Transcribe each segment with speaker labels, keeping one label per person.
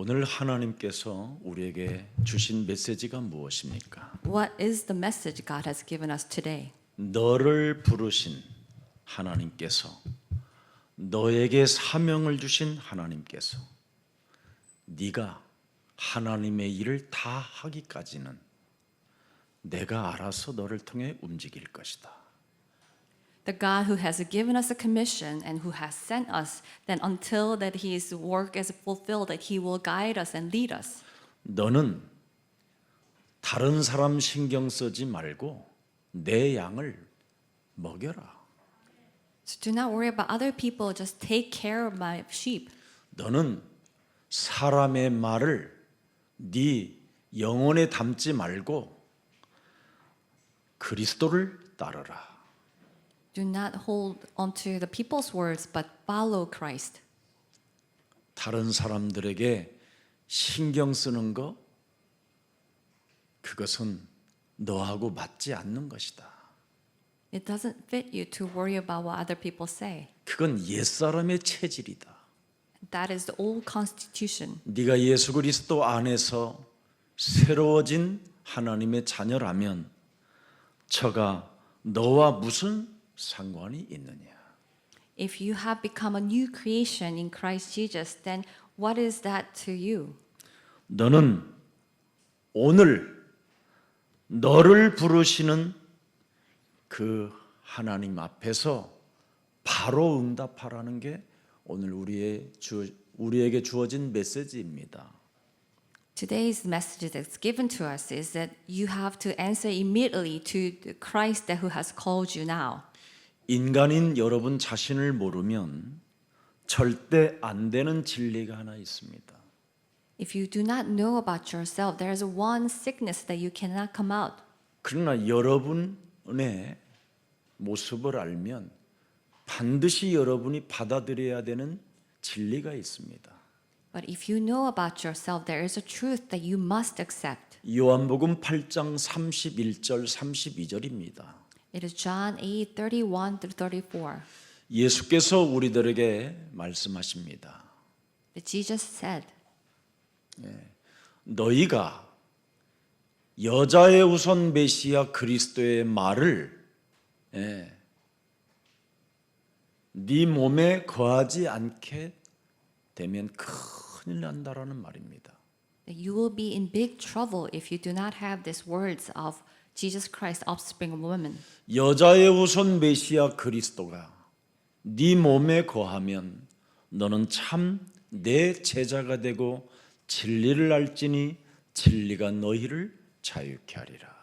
Speaker 1: 오늘 하나님께서 우리에게 주신 메시지가 무엇입니까?
Speaker 2: What is the message God has given us today?
Speaker 1: 너를 부르신 하나님께서, 너에게 사명을 주신 하나님께서, 네가 하나님의 일을 다 하기까지는 내가 알아서 너를 통해 움직일 것이다.
Speaker 2: The God who has given us a commission and who has sent us, then until that His work is fulfilled, that He will guide us and lead us.
Speaker 1: 너는 다른 사람 신경 쓰지 말고 내 양을 먹여라.
Speaker 2: So do not worry about other people, just take care of my sheep.
Speaker 1: 너는 사람의 말을 네 영혼에 담지 말고 그리스도를 따르라.
Speaker 2: Do not hold onto the people's words, but follow Christ.
Speaker 1: 다른 사람들에게 신경 쓰는 거, 그것은 너하고 맞지 않는 것이다.
Speaker 2: It doesn't fit you to worry about what other people say.
Speaker 1: 그건 옛사람의 체질이다.
Speaker 2: That is the old constitution.
Speaker 1: 네가 예수 그리스도 안에서 새로워진 하나님의 자녀라면 저가 너와 무슨 상관이 있느냐?
Speaker 2: If you have become a new creation in Christ Jesus, then what is that to you?
Speaker 1: 너는 오늘 너를 부르시는 그 하나님 앞에서 바로 응답하라는 게 오늘 우리에게 주어진 메시지입니다.
Speaker 2: Today's message that's given to us is that you have to answer immediately to the Christ that who has called you now.
Speaker 1: 인간인 여러분 자신을 모르면 절대 안 되는 진리가 하나 있습니다.
Speaker 2: If you do not know about yourself, there is one sickness that you cannot come out.
Speaker 1: 그러나 여러분의 모습을 알면 반드시 여러분이 받아들여야 되는 진리가 있습니다.
Speaker 2: But if you know about yourself, there is a truth that you must accept.
Speaker 1: 요한복음 8장 31절 32절입니다.
Speaker 2: It is John 8:31 through 34.
Speaker 1: 예수께서 우리들에게 말씀하십니다.
Speaker 2: That Jesus said,
Speaker 1: 너희가 여자의 우선 메시아 그리스도의 말을 네 몸에 거하지 않게 되면 큰일 난다라는 말입니다.
Speaker 2: that you will be in big trouble if you do not have these words of Jesus Christ, offspring of woman.
Speaker 1: 여자의 우선 메시아 그리스도가 네 몸에 거하면 너는 참 내 제자가 되고 진리를 알지니 진리가 너희를 자유케 하리라.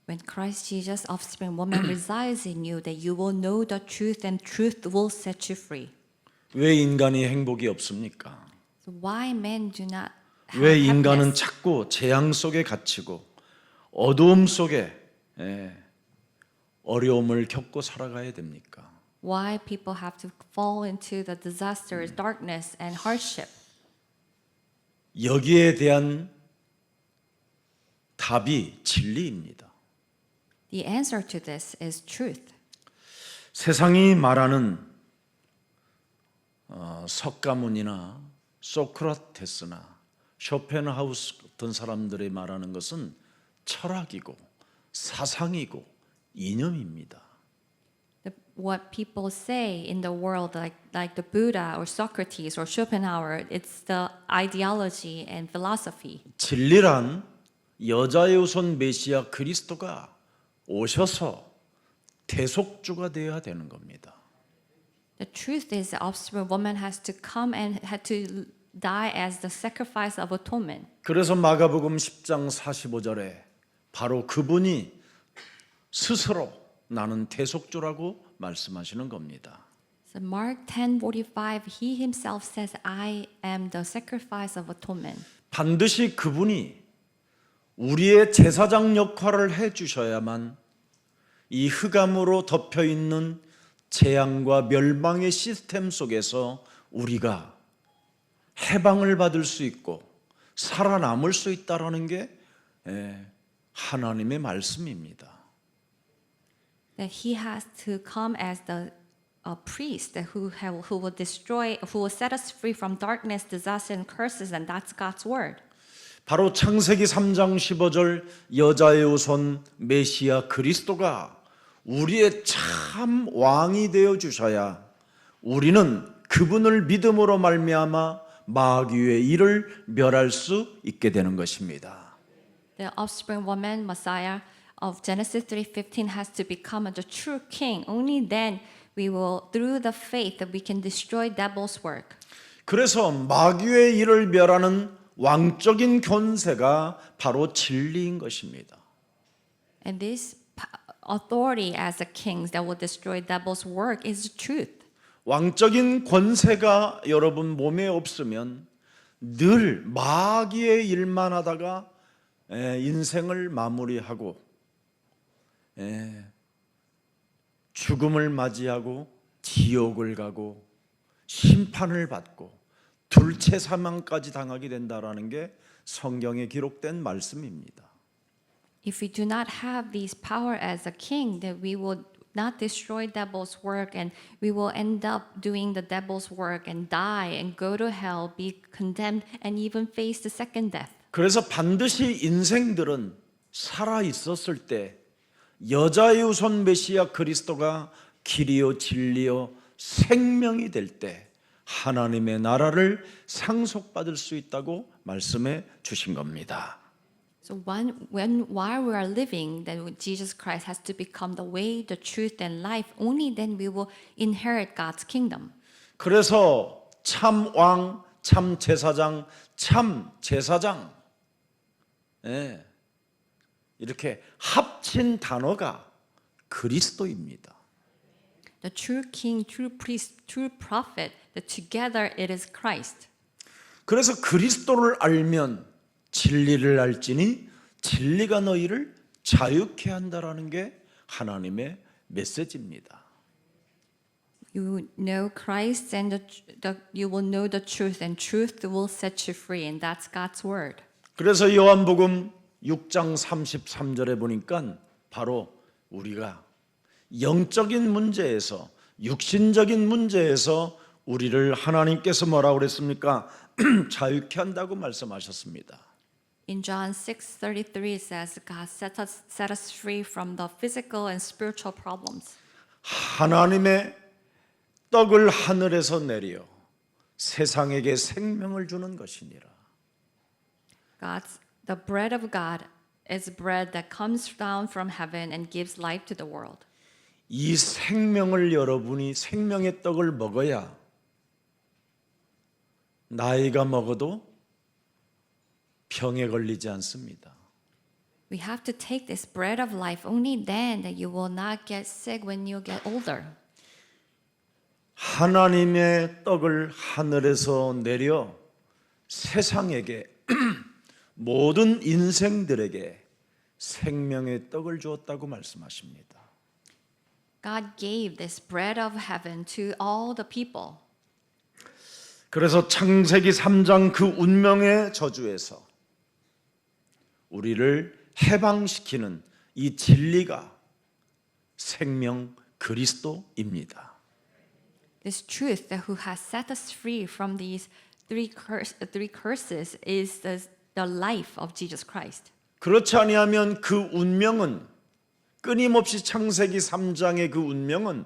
Speaker 2: When Christ Jesus, offspring of woman, resides in you, that you will know the truth and truth will set you free.
Speaker 1: 왜 인간이 행복이 없습니까?
Speaker 2: So why men do not have
Speaker 1: 왜 인간은
Speaker 2: happiness?
Speaker 1: 자꾸 재앙 속에 갇히고 어두움 속에 어려움을 겪고 살아가야 됩니까?
Speaker 2: Why people have to fall into the disaster, darkness, and hardship?
Speaker 1: 여기에 대한 답이 진리입니다.
Speaker 2: The answer to this is truth.
Speaker 1: 세상이 말하는 석가모니나 소크라테스나 쇼펜하우스 같은 사람들이 말하는 것은 철학이고 사상이고 이념입니다.
Speaker 2: What people say in the world, like the Buddha or Socrates or Schopenhauer, it's the ideology and philosophy.
Speaker 1: 진리란 여자의 우선 메시아 그리스도가 오셔서 대속주가 되어야 되는 겁니다.
Speaker 2: The truth is the offspring of woman has to come and had to die as the sacrifice of atonement.
Speaker 1: 그래서 마가복음 10장 45절에 바로 그분이 스스로 나는 대속주라고 말씀하시는 겁니다.
Speaker 2: So Mark 10:45, he himself says, "I am the sacrifice of atonement."
Speaker 1: 반드시 그분이 우리의 제사장 역할을 해 주셔야만 이 흑암으로 덮여 있는 재앙과 멸망의 시스템 속에서 우리가 해방을 받을 수 있고 살아남을 수 있다라는 게 하나님의 말씀입니다.
Speaker 2: That he has to come as the priest who will destroy, who will set us free from darkness, disaster, and curses, and that's God's word.
Speaker 1: 바로 창세기 3장 15절 여자의 후손 메시아 그리스도가 우리의 참 왕이 되어 주셔야 우리는 그분을 믿음으로 말미암아 마귀의 일을 멸할 수 있게 되는 것입니다.
Speaker 2: The offspring woman, Messiah of Genesis 3:15 has to become the true king. Only then we will, through the faith, that we can destroy devil's work.
Speaker 1: 그래서 마귀의 일을 멸하는 왕적인 권세가 바로 진리인 것입니다.
Speaker 2: And this authority as the kings that will destroy devil's work is the truth.
Speaker 1: 왕적인 권세가 여러분 몸에 없으면 늘 마귀의 일만 하다가 인생을 마무리하고 죽음을 맞이하고 지옥을 가고 심판을 받고 둘째 사망까지 당하게 된다라는 게 성경에 기록된 말씀입니다.
Speaker 2: If we do not have this power as a king, then we will not destroy devil's work, and we will end up doing the devil's work and die and go to hell, be condemned, and even face the second death.
Speaker 1: 그래서 반드시 인생들은 살아 있었을 때 여자의 후손 메시아 그리스도가 길이요 진리요 생명이 될 때 하나님의 나라를 상속받을 수 있다고 말씀해 주신 겁니다.
Speaker 2: So while we are living, then Jesus Christ has to become the way, the truth, and life. Only then we will inherit God's kingdom.
Speaker 1: 그래서 참 왕, 참 제사장, 참 제사장 이렇게 합친 단어가 그리스도입니다.
Speaker 2: The true king, true priest, true prophet, that together it is Christ.
Speaker 1: 그래서 그리스도를 알면 진리를 알지니 진리가 너희를 자유케 한다라는 게 하나님의 메시지입니다.
Speaker 2: You know Christ, and you will know the truth, and truth will set you free, and that's God's word.
Speaker 1: 그래서 요한복음 6장 33절에 보니까 바로 우리가 영적인 문제에서 육신적인 문제에서 우리를 하나님께서 뭐라고 그랬습니까? 자유케 한다고 말씀하셨습니다.
Speaker 2: In John 6:33 it says God set us free from the physical and spiritual problems.
Speaker 1: 하나님의 떡을 하늘에서 내려 세상에게 생명을 주는 것이니라.
Speaker 2: The bread of God is bread that comes down from heaven and gives life to the world.
Speaker 1: 이 생명을 여러분이 생명의 떡을 먹어야 나이가 먹어도 병에 걸리지 않습니다.
Speaker 2: We have to take this bread of life. Only then that you will not get sick when you get older.
Speaker 1: 하나님의 떡을 하늘에서 내려 세상에게 모든 인생들에게 생명의 떡을 주었다고 말씀하십니다.
Speaker 2: God gave this bread of heaven to all the people.
Speaker 1: 그래서 창세기 3장 그 운명의 저주에서 우리를 해방시키는 이 진리가 생명 그리스도입니다.
Speaker 2: This truth that who has set us free from these three curses is the life of Jesus Christ.
Speaker 1: 그렇지 아니하면 그 운명은 끊임없이 창세기 3장의 그 운명은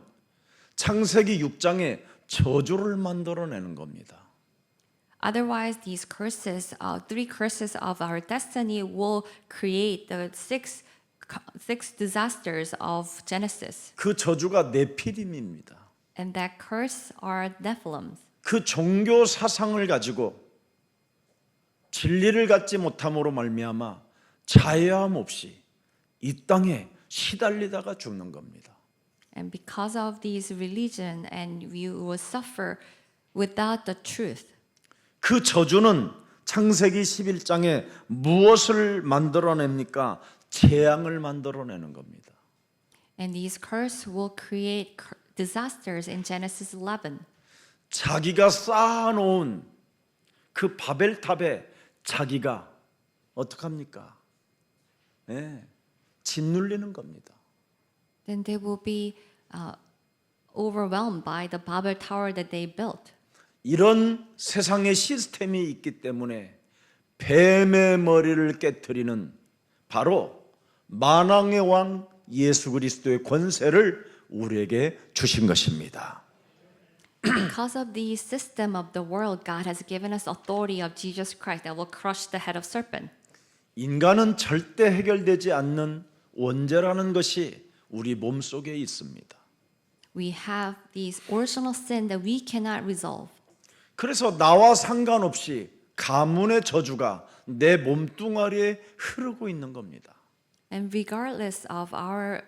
Speaker 1: 창세기 6장의 저주를 만들어내는 겁니다.
Speaker 2: Otherwise, these curses, three curses of our destiny, will create the six disasters of Genesis.
Speaker 1: 그 저주가 네피림입니다.
Speaker 2: And that curse are Nephilims.
Speaker 1: 그 종교 사상을 가지고 진리를 갖지 못함으로 말미암아 자유함 없이 이 땅에 시달리다가 죽는 겁니다.
Speaker 2: And because of these religion, and you will suffer without the truth.
Speaker 1: 그 저주는 창세기 11장에 무엇을 만들어냅니까? 재앙을 만들어내는 겁니다.
Speaker 2: And these curses will create disasters in Genesis 11.
Speaker 1: 자기가 쌓아놓은 그 바벨탑에 자기가 어떡합니까? 짓눌리는 겁니다.
Speaker 2: Then they will be overwhelmed by the Babel Tower that they built.
Speaker 1: 이런 세상의 시스템이 있기 때문에 뱀의 머리를 깨트리는 바로 만왕의 왕 예수 그리스도의 권세를 우리에게 주신 것입니다.
Speaker 2: Because of the system of the world, God has given us authority of Jesus Christ that will crush the head of serpent.
Speaker 1: 인간은 절대 해결되지 않는 원죄라는 것이 우리 몸속에 있습니다.
Speaker 2: We have these original sin that we cannot resolve.
Speaker 1: 그래서 나와 상관없이 가문의 저주가 내 몸뚱아리에 흐르고 있는 겁니다.
Speaker 2: And regardless of our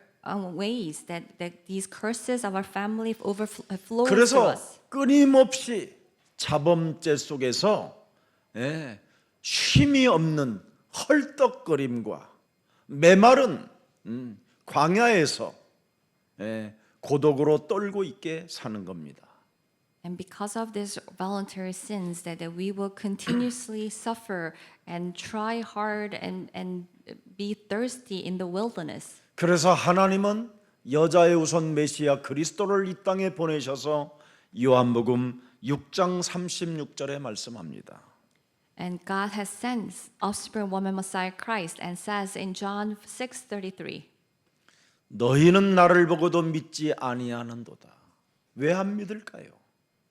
Speaker 2: ways that these curses of our family overflow to
Speaker 1: 그래서
Speaker 2: us.
Speaker 1: 끊임없이 자범죄 속에서 쉼이 없는 헐떡거림과 메마른 광야에서 고독으로 떨고 있게 사는 겁니다.
Speaker 2: And because of these voluntary sins, that we will continuously suffer and try hard and be thirsty in the wilderness.
Speaker 1: 그래서 하나님은 여자의 우선 메시아 그리스도를 이 땅에 보내셔서 요한복음 6장 36절에 말씀합니다.
Speaker 2: And God has sent offspring woman Messiah Christ and says in John 6:33,
Speaker 1: 너희는 나를 보고도 믿지 아니하는도다. 왜 안 믿을까요?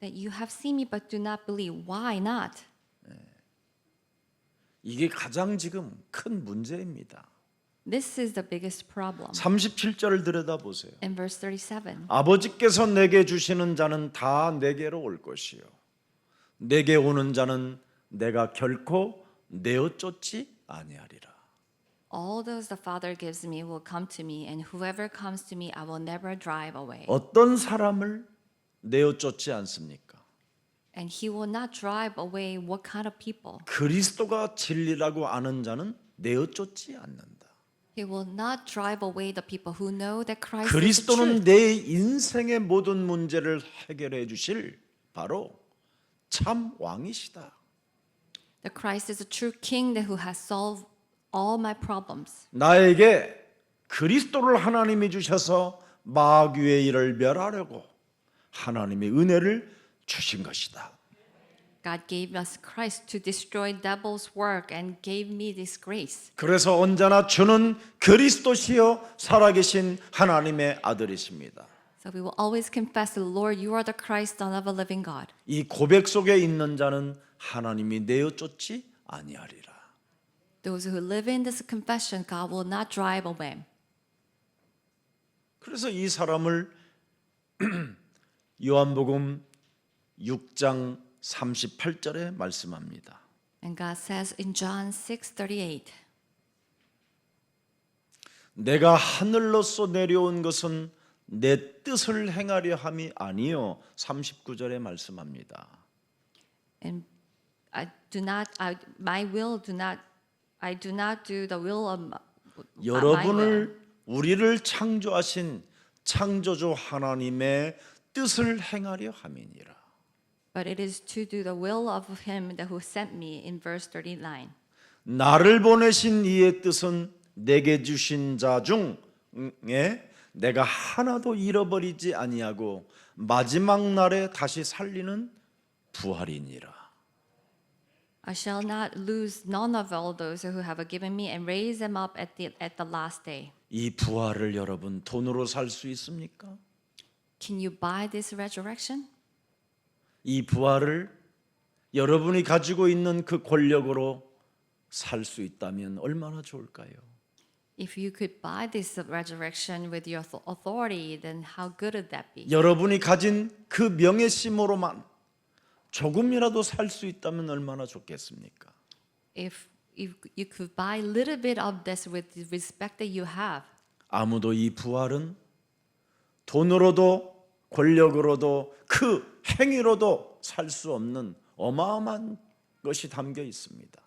Speaker 2: that you have seen me but do not believe. Why not?
Speaker 1: 이게 가장 지금 큰 문제입니다.
Speaker 2: This is the biggest problem.
Speaker 1: 37절을 들여다보세요.
Speaker 2: In verse 37,
Speaker 1: 아버지께서 내게 주시는 자는 다 내게로 올 것이요 내게 오는 자는 내가 결코 내어 쫓지 아니하리라.
Speaker 2: all those the Father gives me will come to me, and whoever comes to me I will never drive away.
Speaker 1: 어떤 사람을 내어 쫓지 않습니까?
Speaker 2: And he will not drive away what kind of people?
Speaker 1: 그리스도가 진리라고 아는 자는 내어 쫓지 않는다.
Speaker 2: He will not drive away the people who know that Christ is the
Speaker 1: 그리스도는
Speaker 2: truth.
Speaker 1: 내 인생의 모든 문제를 해결해 주실 바로 참 왕이시다.
Speaker 2: The Christ is a true king that who has solved all my problems.
Speaker 1: 나에게 그리스도를 하나님이 주셔서 마귀의 일을 멸하려고 하나님의 은혜를 주신 것이다.
Speaker 2: God gave us Christ to destroy devil's work and gave me this grace.
Speaker 1: 그래서 언제나 주는 그리스도시요 살아계신 하나님의 아들이십니다.
Speaker 2: So we will always confess, Lord, you are the Christ, Son of a living God.
Speaker 1: 이 고백 속에 있는 자는 하나님이 내어 쫓지 아니하리라.
Speaker 2: Those who live in this confession, God will not drive away.
Speaker 1: 그래서 이 사람을 요한복음 6장 38절에 말씀합니다.
Speaker 2: And God says in John 6:38,
Speaker 1: 내가 하늘로서 내려온 것은 내 뜻을 행하려 함이 아니요 39절에 말씀합니다.
Speaker 2: and I do not do the will of my will.
Speaker 1: 여러분을 우리를 창조하신 창조주 하나님의 뜻을 행하려 함이니라.
Speaker 2: But it is to do the will of him that who sent me in verse 39.
Speaker 1: 나를 보내신 이의 뜻은 내게 주신 자 중에 내가 하나도 잃어버리지 아니하고 마지막 날에 다시 살리는 부활이니라.
Speaker 2: I shall not lose none of all those who have given me and raise them up at the last day.
Speaker 1: 이 부활을 여러분 돈으로 살 수 있습니까?
Speaker 2: Can you buy this resurrection?
Speaker 1: 이 부활을 여러분이 가지고 있는 그 권력으로 살 수 있다면 얼마나 좋을까요?
Speaker 2: If you could buy this resurrection with your authority, then how good would that be?
Speaker 1: 여러분이 가진 그 명예심으로만 조금이라도 살 수 있다면 얼마나 좋겠습니까?
Speaker 2: If you could buy a little bit of this with the respect that you have,
Speaker 1: 아무도 이 부활은 돈으로도 권력으로도 그 행위로도 살 수 없는 어마어마한 것이 담겨 있습니다.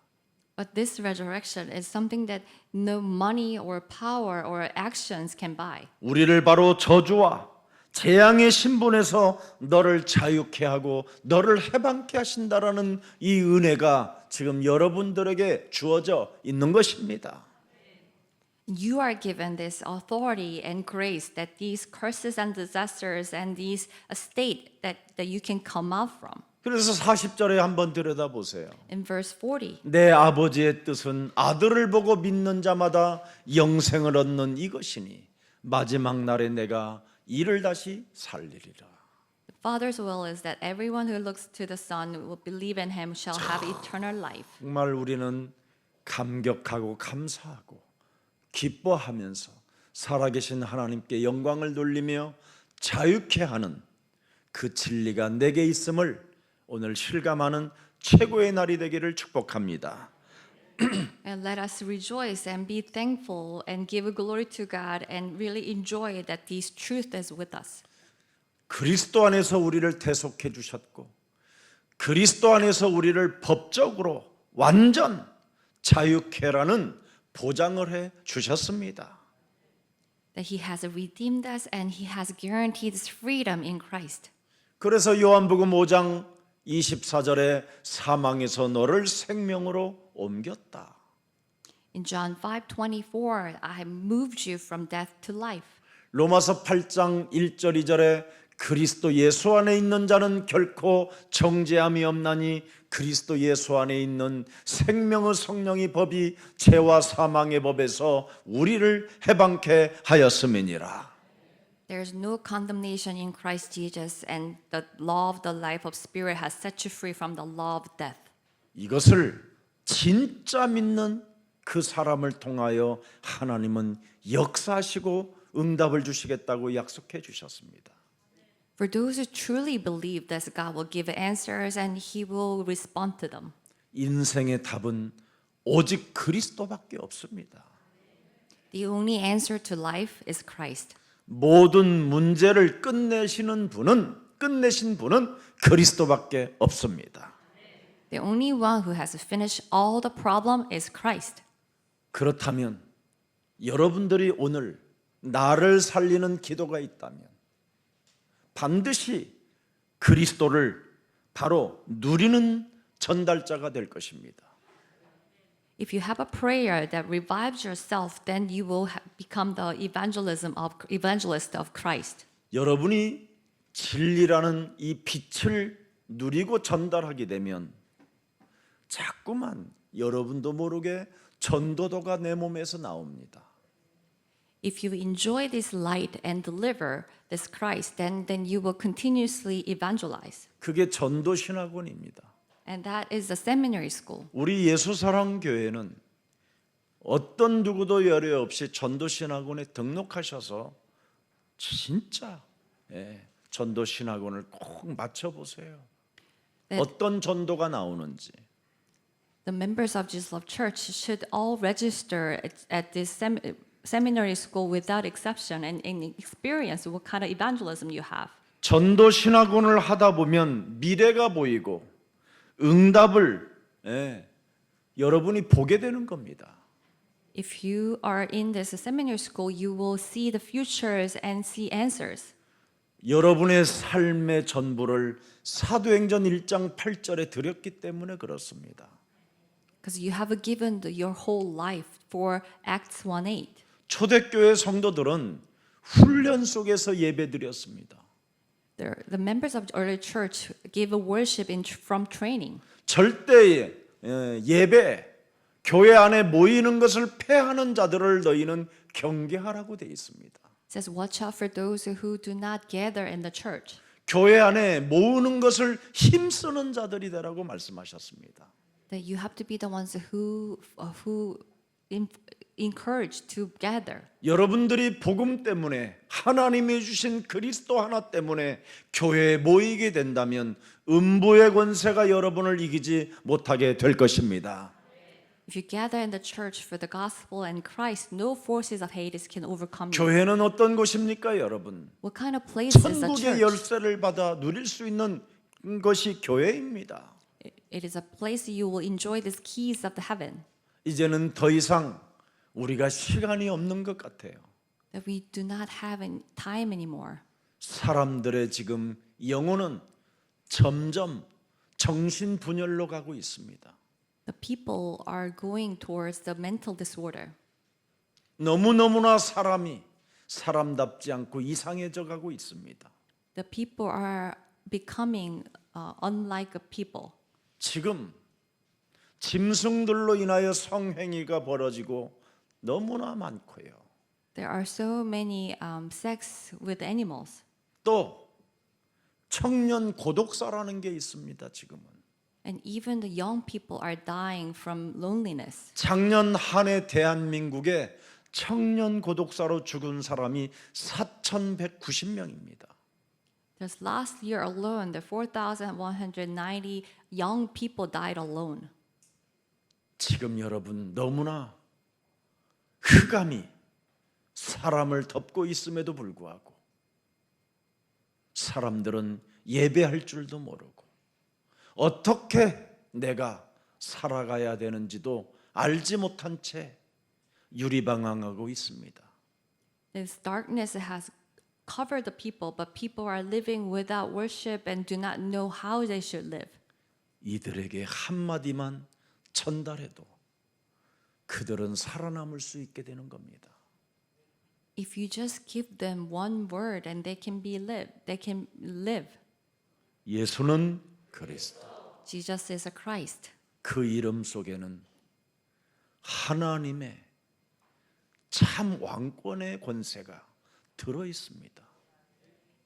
Speaker 2: but this resurrection is something that no money or power or actions can buy.
Speaker 1: 우리를 바로 저주와 재앙의 신분에서 너를 자유케 하고 너를 해방케 하신다라는 이 은혜가 지금 여러분들에게 주어져 있는 것입니다.
Speaker 2: You are given this authority and grace that these curses and disasters and these state that you can come out from.
Speaker 1: 그래서 40절에 한번 들여다보세요.
Speaker 2: In verse 40,
Speaker 1: 내 아버지의 뜻은 아들을 보고 믿는 자마다 영생을 얻는 이것이니 마지막 날에 내가 이를 다시 살리리라.
Speaker 2: the Father's will is that everyone who looks to the Son will believe in him shall have eternal life.
Speaker 1: 정말 우리는 감격하고 감사하고 기뻐하면서 살아계신 하나님께 영광을 돌리며 자유케 하는 그 진리가 내게 있음을 오늘 실감하는 최고의 날이 되기를 축복합니다.
Speaker 2: And let us rejoice and be thankful and give glory to God and really enjoy that this truth is with us.
Speaker 1: 그리스도 안에서 우리를 대속해 주셨고 그리스도 안에서 우리를 법적으로 완전 자유케라는 보장을 해 주셨습니다.
Speaker 2: That He has redeemed us and He has guaranteed us freedom in Christ.
Speaker 1: 그래서 요한복음 5장 24절에 사망에서 너를 생명으로 옮겼다.
Speaker 2: In John 5:24, I have moved you from death to life.
Speaker 1: 로마서 8장 1절 2절에 그리스도 예수 안에 있는 자는 결코 정죄함이 없나니 그리스도 예수 안에 있는 생명의 성령의 법이 죄와 사망의 법에서 우리를 해방케 하였음이니라.
Speaker 2: There is no condemnation in Christ Jesus, and the law of the life of Spirit has set you free from the law of death.
Speaker 1: 이것을 진짜 믿는 그 사람을 통하여 하나님은 역사하시고 응답을 주시겠다고 약속해 주셨습니다.
Speaker 2: For those who truly believe that God will give answers and He will respond to them.
Speaker 1: 인생의 답은 오직 그리스도밖에 없습니다.
Speaker 2: The only answer to life is Christ.
Speaker 1: 모든 문제를 끝내신 분은 그리스도밖에 없습니다.
Speaker 2: The only one who has finished all the problem is Christ.
Speaker 1: 그렇다면 여러분들이 오늘 나를 살리는 기도가 있다면 반드시 그리스도를 바로 누리는 전달자가 될 것입니다.
Speaker 2: If you have a prayer that revives yourself, then you will become the evangelist of Christ.
Speaker 1: 여러분이 진리라는 이 빛을 누리고 전달하게 되면 자꾸만 여러분도 모르게 전도도가 내 몸에서 나옵니다.
Speaker 2: If you enjoy this light and deliver this Christ, then you will continuously evangelize.
Speaker 1: 그게 전도신학원입니다.
Speaker 2: And that is the seminary school.
Speaker 1: 우리 예수사랑교회는 어떤 누구도 열애 없이 전도신학원에 등록하셔서 진짜 전도신학원을 꼭 맞춰보세요. 어떤 전도가 나오는지.
Speaker 2: The members of Jesus Love Church should all register at this seminary school without exception and experience what kind of evangelism you have.
Speaker 1: 전도신학원을 하다 보면 미래가 보이고 응답을 여러분이 보게 되는 겁니다.
Speaker 2: If you are in this seminary school, you will see the futures and see answers.
Speaker 1: 여러분의 삶의 전부를 사도행전 1장 8절에 드렸기 때문에 그렇습니다.
Speaker 2: Because you have given your whole life for Acts 1:8.
Speaker 1: 초대교회 성도들은 훈련 속에서 예배드렸습니다.
Speaker 2: The members of the early church gave a worship from training.
Speaker 1: 절대 예배, 교회 안에 모이는 것을 패하는 자들을 너희는 경계하라고 되어 있습니다.
Speaker 2: It says, watch out for those who do not gather in the church.
Speaker 1: 교회 안에 모으는 것을 힘쓰는 자들이 되라고 말씀하셨습니다.
Speaker 2: That you have to be the ones who encourage to gather.
Speaker 1: 여러분들이 복음 때문에 하나님이 주신 그리스도 하나 때문에 교회에 모이게 된다면 음부의 권세가 여러분을 이기지 못하게 될 것입니다.
Speaker 2: If you gather in the church for the gospel and Christ, no forces of Hades can overcome you.
Speaker 1: 교회는 어떤 곳입니까, 여러분?
Speaker 2: What kind of place is the
Speaker 1: 천국의
Speaker 2: church?
Speaker 1: 열쇠를 받아 누릴 수 있는 것이 교회입니다.
Speaker 2: It is a place you will enjoy these keys of the heaven.
Speaker 1: 이제는 더 이상 우리가 시간이 없는 것 같아요.
Speaker 2: That we do not have any time anymore.
Speaker 1: 사람들의 지금 영혼은 점점 정신 분열로 가고 있습니다.
Speaker 2: The people are going towards the mental disorder.
Speaker 1: 너무너무나 사람이 사람답지 않고 이상해져 가고 있습니다.
Speaker 2: The people are becoming unlike a people.
Speaker 1: 지금 짐승들로 인하여 성행위가 벌어지고 너무나 많고요.
Speaker 2: There are so many sex with animals.
Speaker 1: 또 청년 고독사라는 게 있습니다. 지금은.
Speaker 2: And even the young people are dying from loneliness.
Speaker 1: 작년 한 해 대한민국에 청년 고독사로 죽은 사람이 4,190명입니다.
Speaker 2: Just last year alone, the 4,190 young people died alone.
Speaker 1: 지금 여러분 너무나 흑암이 사람을 덮고 있음에도 불구하고 사람들은 예배할 줄도 모르고 어떻게 내가 살아가야 되는지도 알지 못한 채 유리방황하고 있습니다.
Speaker 2: This darkness has covered the people, but people are living without worship and do not know how they should live.
Speaker 1: 이들에게 한마디만 전달해도 그들은 살아남을 수 있게 되는 겁니다.
Speaker 2: If you just give them one word and they can live.
Speaker 1: 예수는 그리스도.
Speaker 2: Jesus is a Christ.
Speaker 1: 그 이름 속에는 하나님의 참 왕권의 권세가 들어 있습니다.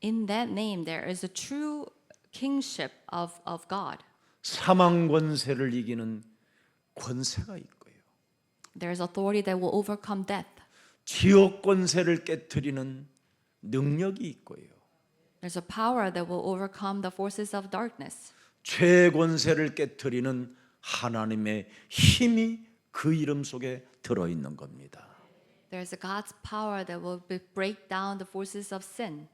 Speaker 2: In that name there is a true kingship of God.
Speaker 1: 사망 권세를 이기는 권세가 있고요.
Speaker 2: There is authority that will overcome death.
Speaker 1: 지옥 권세를 깨트리는 능력이 있고요.
Speaker 2: There's a power that will overcome the forces of darkness.
Speaker 1: 죄의 권세를 깨트리는 하나님의 힘이 그 이름 속에 들어 있는 겁니다.
Speaker 2: There's a God's power that will break down the forces of sin.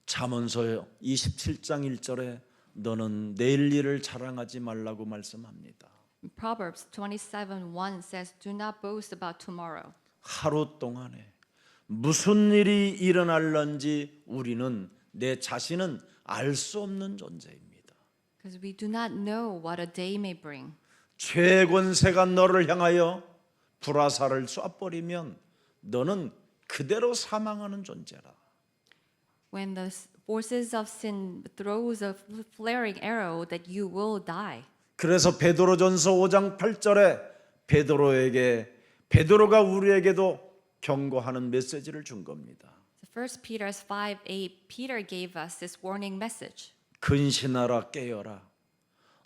Speaker 1: 잠언서 27장 1절에 너는 내일 일을 자랑하지 말라고 말씀합니다.
Speaker 2: Proverbs 27:1 says, "Do not boast about tomorrow."
Speaker 1: 하루 동안에 무슨 일이 일어날런지 우리는 내 자신은 알 수 없는 존재입니다.
Speaker 2: Because we do not know what a day may bring.
Speaker 1: 죄의 권세가 너를 향하여 불화살을 쏴버리면 너는 그대로 사망하는 존재라.
Speaker 2: When the forces of sin throws a flaring arrow, that you will die.
Speaker 1: 그래서 베드로전서 5장 8절에 베드로가 우리에게도 경고하는 메시지를 준 겁니다.
Speaker 2: So 1 Peter 5:8, Peter gave us this warning message.
Speaker 1: 근신하라 깨어라.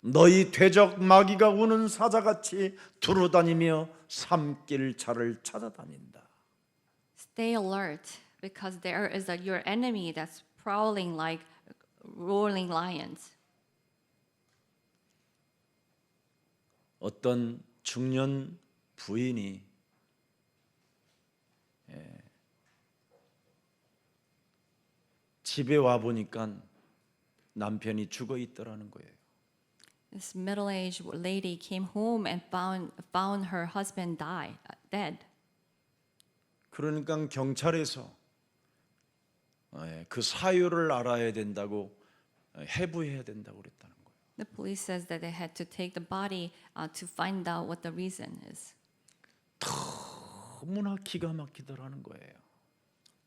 Speaker 1: 너희 퇴적 마귀가 우는 사자같이 두루다니며 삼킬 자를 찾아다닌다.
Speaker 2: Stay alert, because there is your enemy that's prowling like roaring lions.
Speaker 1: 어떤 중년 부인이 집에 와 보니까 남편이 죽어 있더라는 거예요.
Speaker 2: This middle-aged lady came home and found her husband dead.
Speaker 1: 그러니까 경찰에서 그 사유를 알아야 된다고 해부해야 된다고 그랬다는 거예요.
Speaker 2: The police says that they had to take the body to find out what the reason is.
Speaker 1: 너무나 기가 막히더라는 거예요.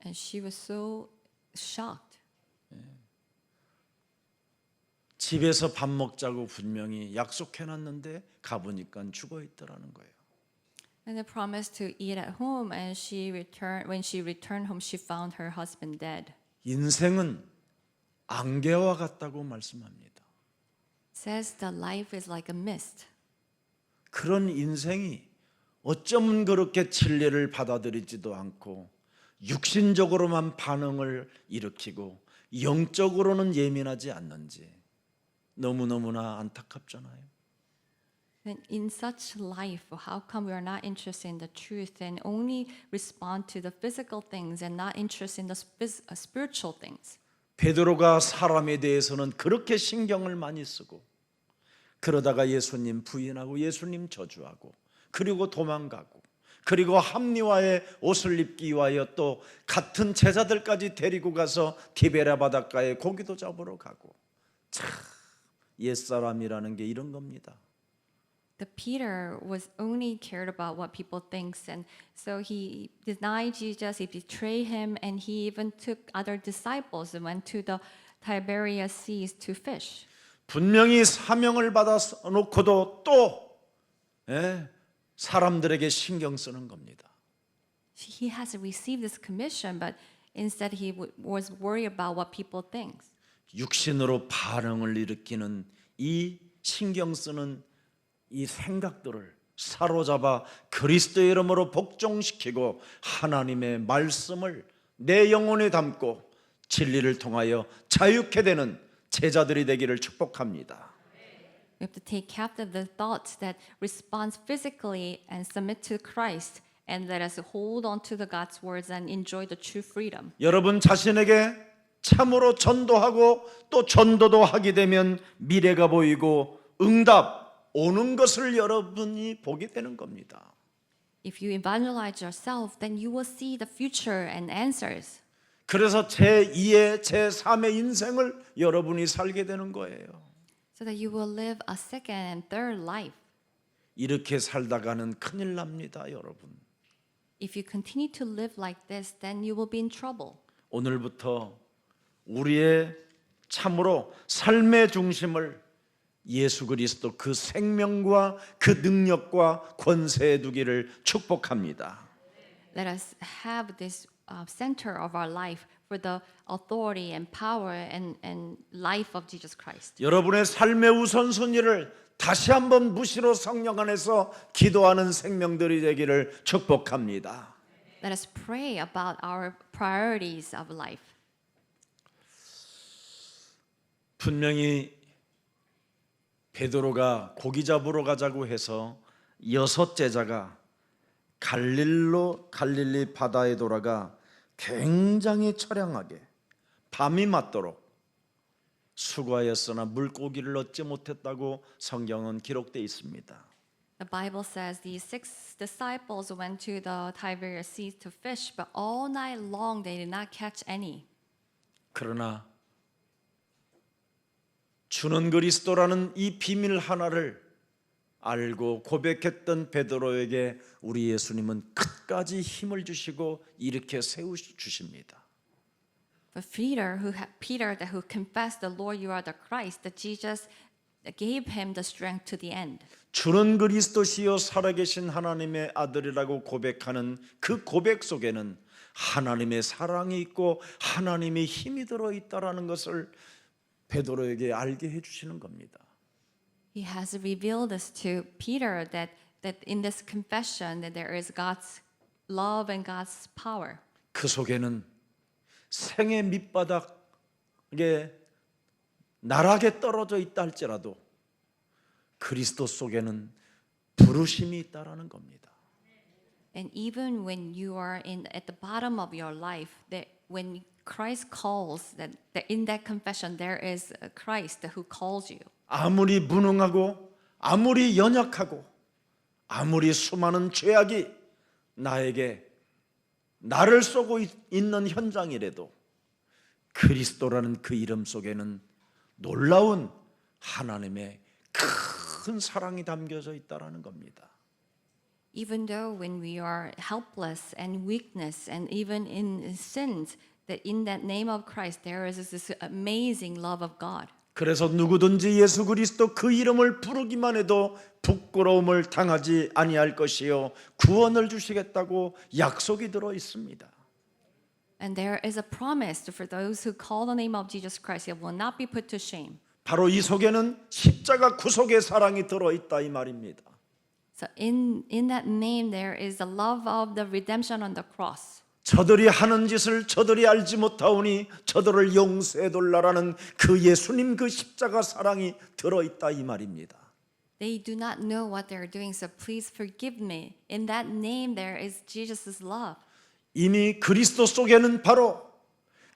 Speaker 2: And she was so shocked.
Speaker 1: 집에서 밥 먹자고 분명히 약속해놨는데 가보니까 죽어 있더라는 거예요.
Speaker 2: And they promised to eat at home, and when she returned home, she found her husband dead.
Speaker 1: 인생은 안개와 같다고 말씀합니다.
Speaker 2: It says that life is like a mist.
Speaker 1: 그런 인생이 어쩌면 그렇게 진리를 받아들이지도 않고 육신적으로만 반응을 일으키고 영적으로는 예민하지 않는지 너무너무나 안타깝잖아요.
Speaker 2: And in such life, how come we are not interested in the truth and only respond to the physical things and not interested in the spiritual things?
Speaker 1: 베드로가 사람에 대해서는 그렇게 신경을 많이 쓰고 그러다가 예수님 부인하고 예수님 저주하고 그리고 도망가고 그리고 합리화의 옷을 입기 위하여 또 같은 제자들까지 데리고 가서 디베랴 바닷가에 고기도 잡으러 가고 참 옛사람이라는 게 이런 겁니다.
Speaker 2: The Peter was only cared about what people thinks, and so he denied Jesus, he betrayed him, and he even took other disciples and went to the Tiberias seas to fish.
Speaker 1: 분명히 사명을 받아서 놓고도 또 사람들에게 신경 쓰는 겁니다.
Speaker 2: He has received this commission, but instead he was worried about what people think.
Speaker 1: 육신으로 반응을 일으키는 이 신경 쓰는 이 생각들을 사로잡아 그리스도의 이름으로 복종시키고 하나님의 말씀을 내 영혼에 담고 진리를 통하여 자유케 되는 제자들이 되기를 축복합니다.
Speaker 2: We have to take captive the thoughts that respond physically and submit to Christ, and let us hold on to the God's words and enjoy the true freedom.
Speaker 1: 여러분 자신에게 참으로 전도하고 또 전도도 하게 되면 미래가 보이고 응답 오는 것을 여러분이 보게 되는 겁니다.
Speaker 2: If you evangelize yourself, then you will see the future and answers.
Speaker 1: 그래서 제2의 제3의 인생을 여러분이 살게 되는 거예요.
Speaker 2: So that you will live a second and third life.
Speaker 1: 이렇게 살다가는 큰일 납니다, 여러분.
Speaker 2: If you continue to live like this, then you will be in trouble.
Speaker 1: 오늘부터 우리의 참으로 삶의 중심을 예수 그리스도 그 생명과 그 능력과 권세에 두기를 축복합니다.
Speaker 2: Let us have this center of our life for the authority and power and life of Jesus Christ.
Speaker 1: 여러분의 삶의 우선순위를 다시 한번 무시로 성령 안에서 기도하는 생명들이 되기를 축복합니다.
Speaker 2: Let us pray about our priorities of life.
Speaker 1: 분명히 베드로가 고기 잡으러 가자고 해서 6 제자가 갈릴리 바다에 돌아가 굉장히 처량하게 밤이 맞도록 수고하였으나 물고기를 얻지 못했다고 성경은 기록되어 있습니다.
Speaker 2: The Bible says these 6 disciples went to the Tiberias Sea to fish, but all night long they did not catch any.
Speaker 1: 그러나 주는 그리스도라는 이 비밀 하나를 알고 고백했던 베드로에게 우리 예수님은 끝까지 힘을 주시고 이렇게 세워 주십니다.
Speaker 2: But Peter, who confessed the Lord, you are the Christ, that Jesus gave him the strength to the end.
Speaker 1: 주는 그리스도시요 살아계신 하나님의 아들이라고 고백하는 그 고백 속에는 하나님의 사랑이 있고 하나님의 힘이 들어 있다라는 것을 베드로에게 알게 해 주시는 겁니다.
Speaker 2: He has revealed this to Peter that in this confession that there is God's love and God's power.
Speaker 1: 그 속에는 생의 밑바닥에 나락에 떨어져 있다 할지라도 그리스도 속에는 부르심이 있다라는 겁니다.
Speaker 2: And even when you are at the bottom of your life, that when Christ calls, that in that confession there is a Christ who calls you.
Speaker 1: 아무리 무능하고 아무리 연약하고 아무리 수많은 죄악이 나를 쏘고 있는 현장이라도 그리스도라는 그 이름 속에는 놀라운 하나님의 큰 사랑이 담겨져 있다라는 겁니다.
Speaker 2: Even though when we are helpless and weakness and even in sins, that in that name of Christ there is this amazing love of God.
Speaker 1: 그래서 누구든지 예수 그리스도 그 이름을 부르기만 해도 부끄러움을 당하지 아니할 것이요 구원을 주시겠다고 약속이 들어 있습니다.
Speaker 2: And there is a promise for those who call the name of Jesus Christ, it will not be put to shame.
Speaker 1: 바로 이 속에는 십자가 구속의 사랑이 들어 있다 이 말입니다.
Speaker 2: So in that name there is the love of the redemption on the cross.
Speaker 1: 저들이 하는 짓을 저들이 알지 못하오니 저들을 용서해 달라라는 그 예수님 그 십자가 사랑이 들어 있다 이 말입니다.
Speaker 2: They do not know what they're doing, so please forgive me. In that name there is Jesus' love.
Speaker 1: 이미 그리스도 속에는 바로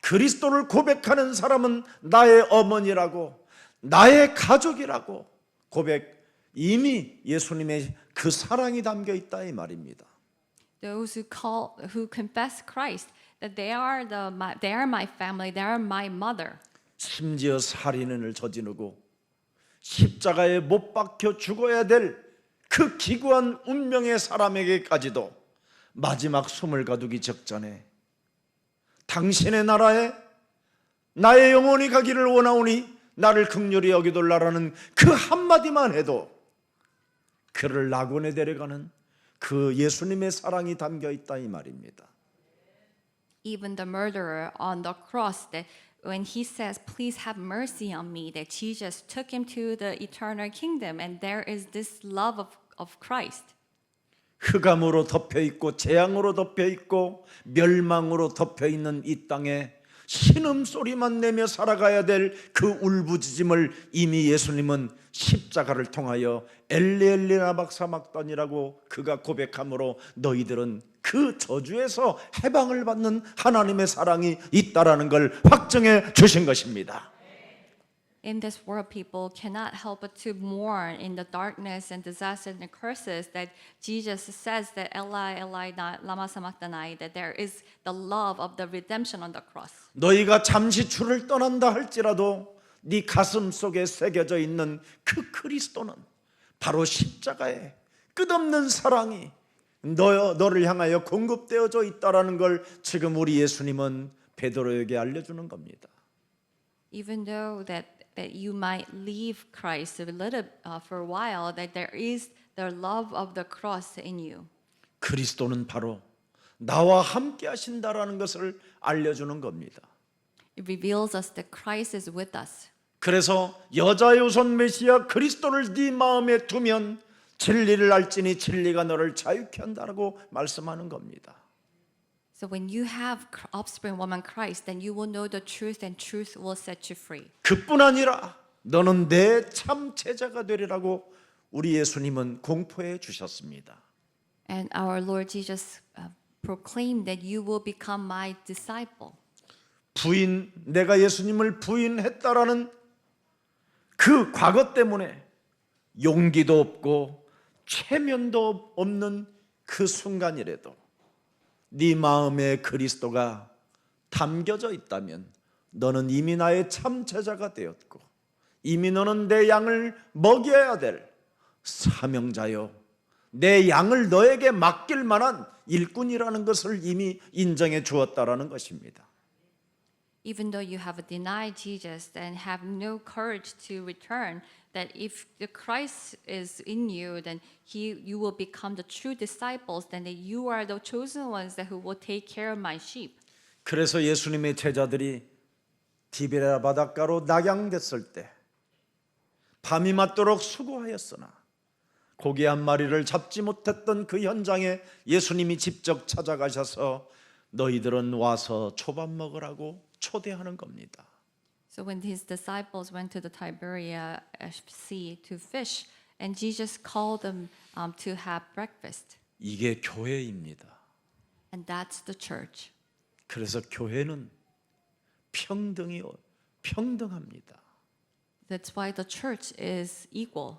Speaker 1: 그리스도를 고백하는 사람은 나의 어머니라고 나의 가족이라고 이미 예수님의 그 사랑이 담겨 있다 이 말입니다.
Speaker 2: Those who confess Christ, that they are my family, they are my mother.
Speaker 1: 심지어 살인을 저지르고 십자가에 못 박혀 죽어야 될 그 기구한 운명의 사람에게까지도 마지막 숨을 가두기 직전에 당신의 나라에 나의 영혼이 가기를 원하오니 나를 긍휼히 여기돌라라는 그 한마디만 해도 그를 낙원에 데려가는 그 예수님의 사랑이 담겨 있다 이 말입니다.
Speaker 2: Even the murderer on the cross, that when he says, "Please have mercy on me," that Jesus took him to the eternal kingdom, and there is this love of Christ.
Speaker 1: 흑암으로 덮여 있고 재앙으로 덮여 있고 멸망으로 덮여 있는 이 땅에 신음 소리만 내며 살아가야 될 그 울부짖음을 이미 예수님은 십자가를 통하여 엘리 라박사막단이라고 그가 고백함으로 너희들은 그 저주에서 해방을 받는 하나님의 사랑이 있다라는 걸 확증해 주신 것입니다.
Speaker 2: In this world, people cannot help but to mourn in the darkness and disaster and curses that Jesus says that Eli, Eli, lama sabachthani, that there is the love of the redemption on the cross.
Speaker 1: 너희가 잠시 주를 떠난다 할지라도 네 가슴 속에 새겨져 있는 그 그리스도는 바로 십자가에 끝없는 사랑이 너를 향하여 공급되어져 있다라는 걸 지금 우리 예수님은 베드로에게 알려주는 겁니다.
Speaker 2: Even though that you might leave Christ a little for a while, that there is the love of the cross in you.
Speaker 1: 그리스도는 바로 나와 함께 하신다라는 것을 알려주는 겁니다.
Speaker 2: It reveals us that Christ is with us.
Speaker 1: 그래서 여자의 우선 메시아 그리스도를 네 마음에 두면 진리를 알지니 진리가 너를 자유케 한다라고 말씀하는 겁니다.
Speaker 2: So when you have offspring woman Christ, then you will know the truth, and truth will set you free.
Speaker 1: 그뿐 아니라 너는 내 참 제자가 되리라고 우리 예수님은 공포해 주셨습니다.
Speaker 2: And our Lord Jesus proclaimed that you will become my disciple.
Speaker 1: 내가 예수님을 부인했다라는 그 과거 때문에 용기도 없고 체면도 없는 그 순간이라도 네 마음에 그리스도가 담겨져 있다면 너는 이미 나의 참 제자가 되었고 이미 너는 내 양을 먹여야 될 사명자요 내 양을 너에게 맡길 만한 일꾼이라는 것을 이미 인정해 주었다라는 것입니다.
Speaker 2: Even though you have denied Jesus and have no courage to return, that if the Christ is in you, then you will become the true disciples, then that you are the chosen ones that who will take care of my sheep.
Speaker 1: 그래서 예수님의 제자들이 디베랴 바닷가로 낙양됐을 때 밤이 맞도록 수고하였으나 고기 한 마리를 잡지 못했던 그 현장에 예수님이 직접 찾아가셔서 너희들은 와서 초밥 먹으라고 초대하는 겁니다.
Speaker 2: So when his disciples went to the Tiberia Sea to fish, and Jesus called them to have breakfast,
Speaker 1: 이게 교회입니다.
Speaker 2: and that's the church.
Speaker 1: 그래서 교회는 평등합니다.
Speaker 2: That's why the church is equal.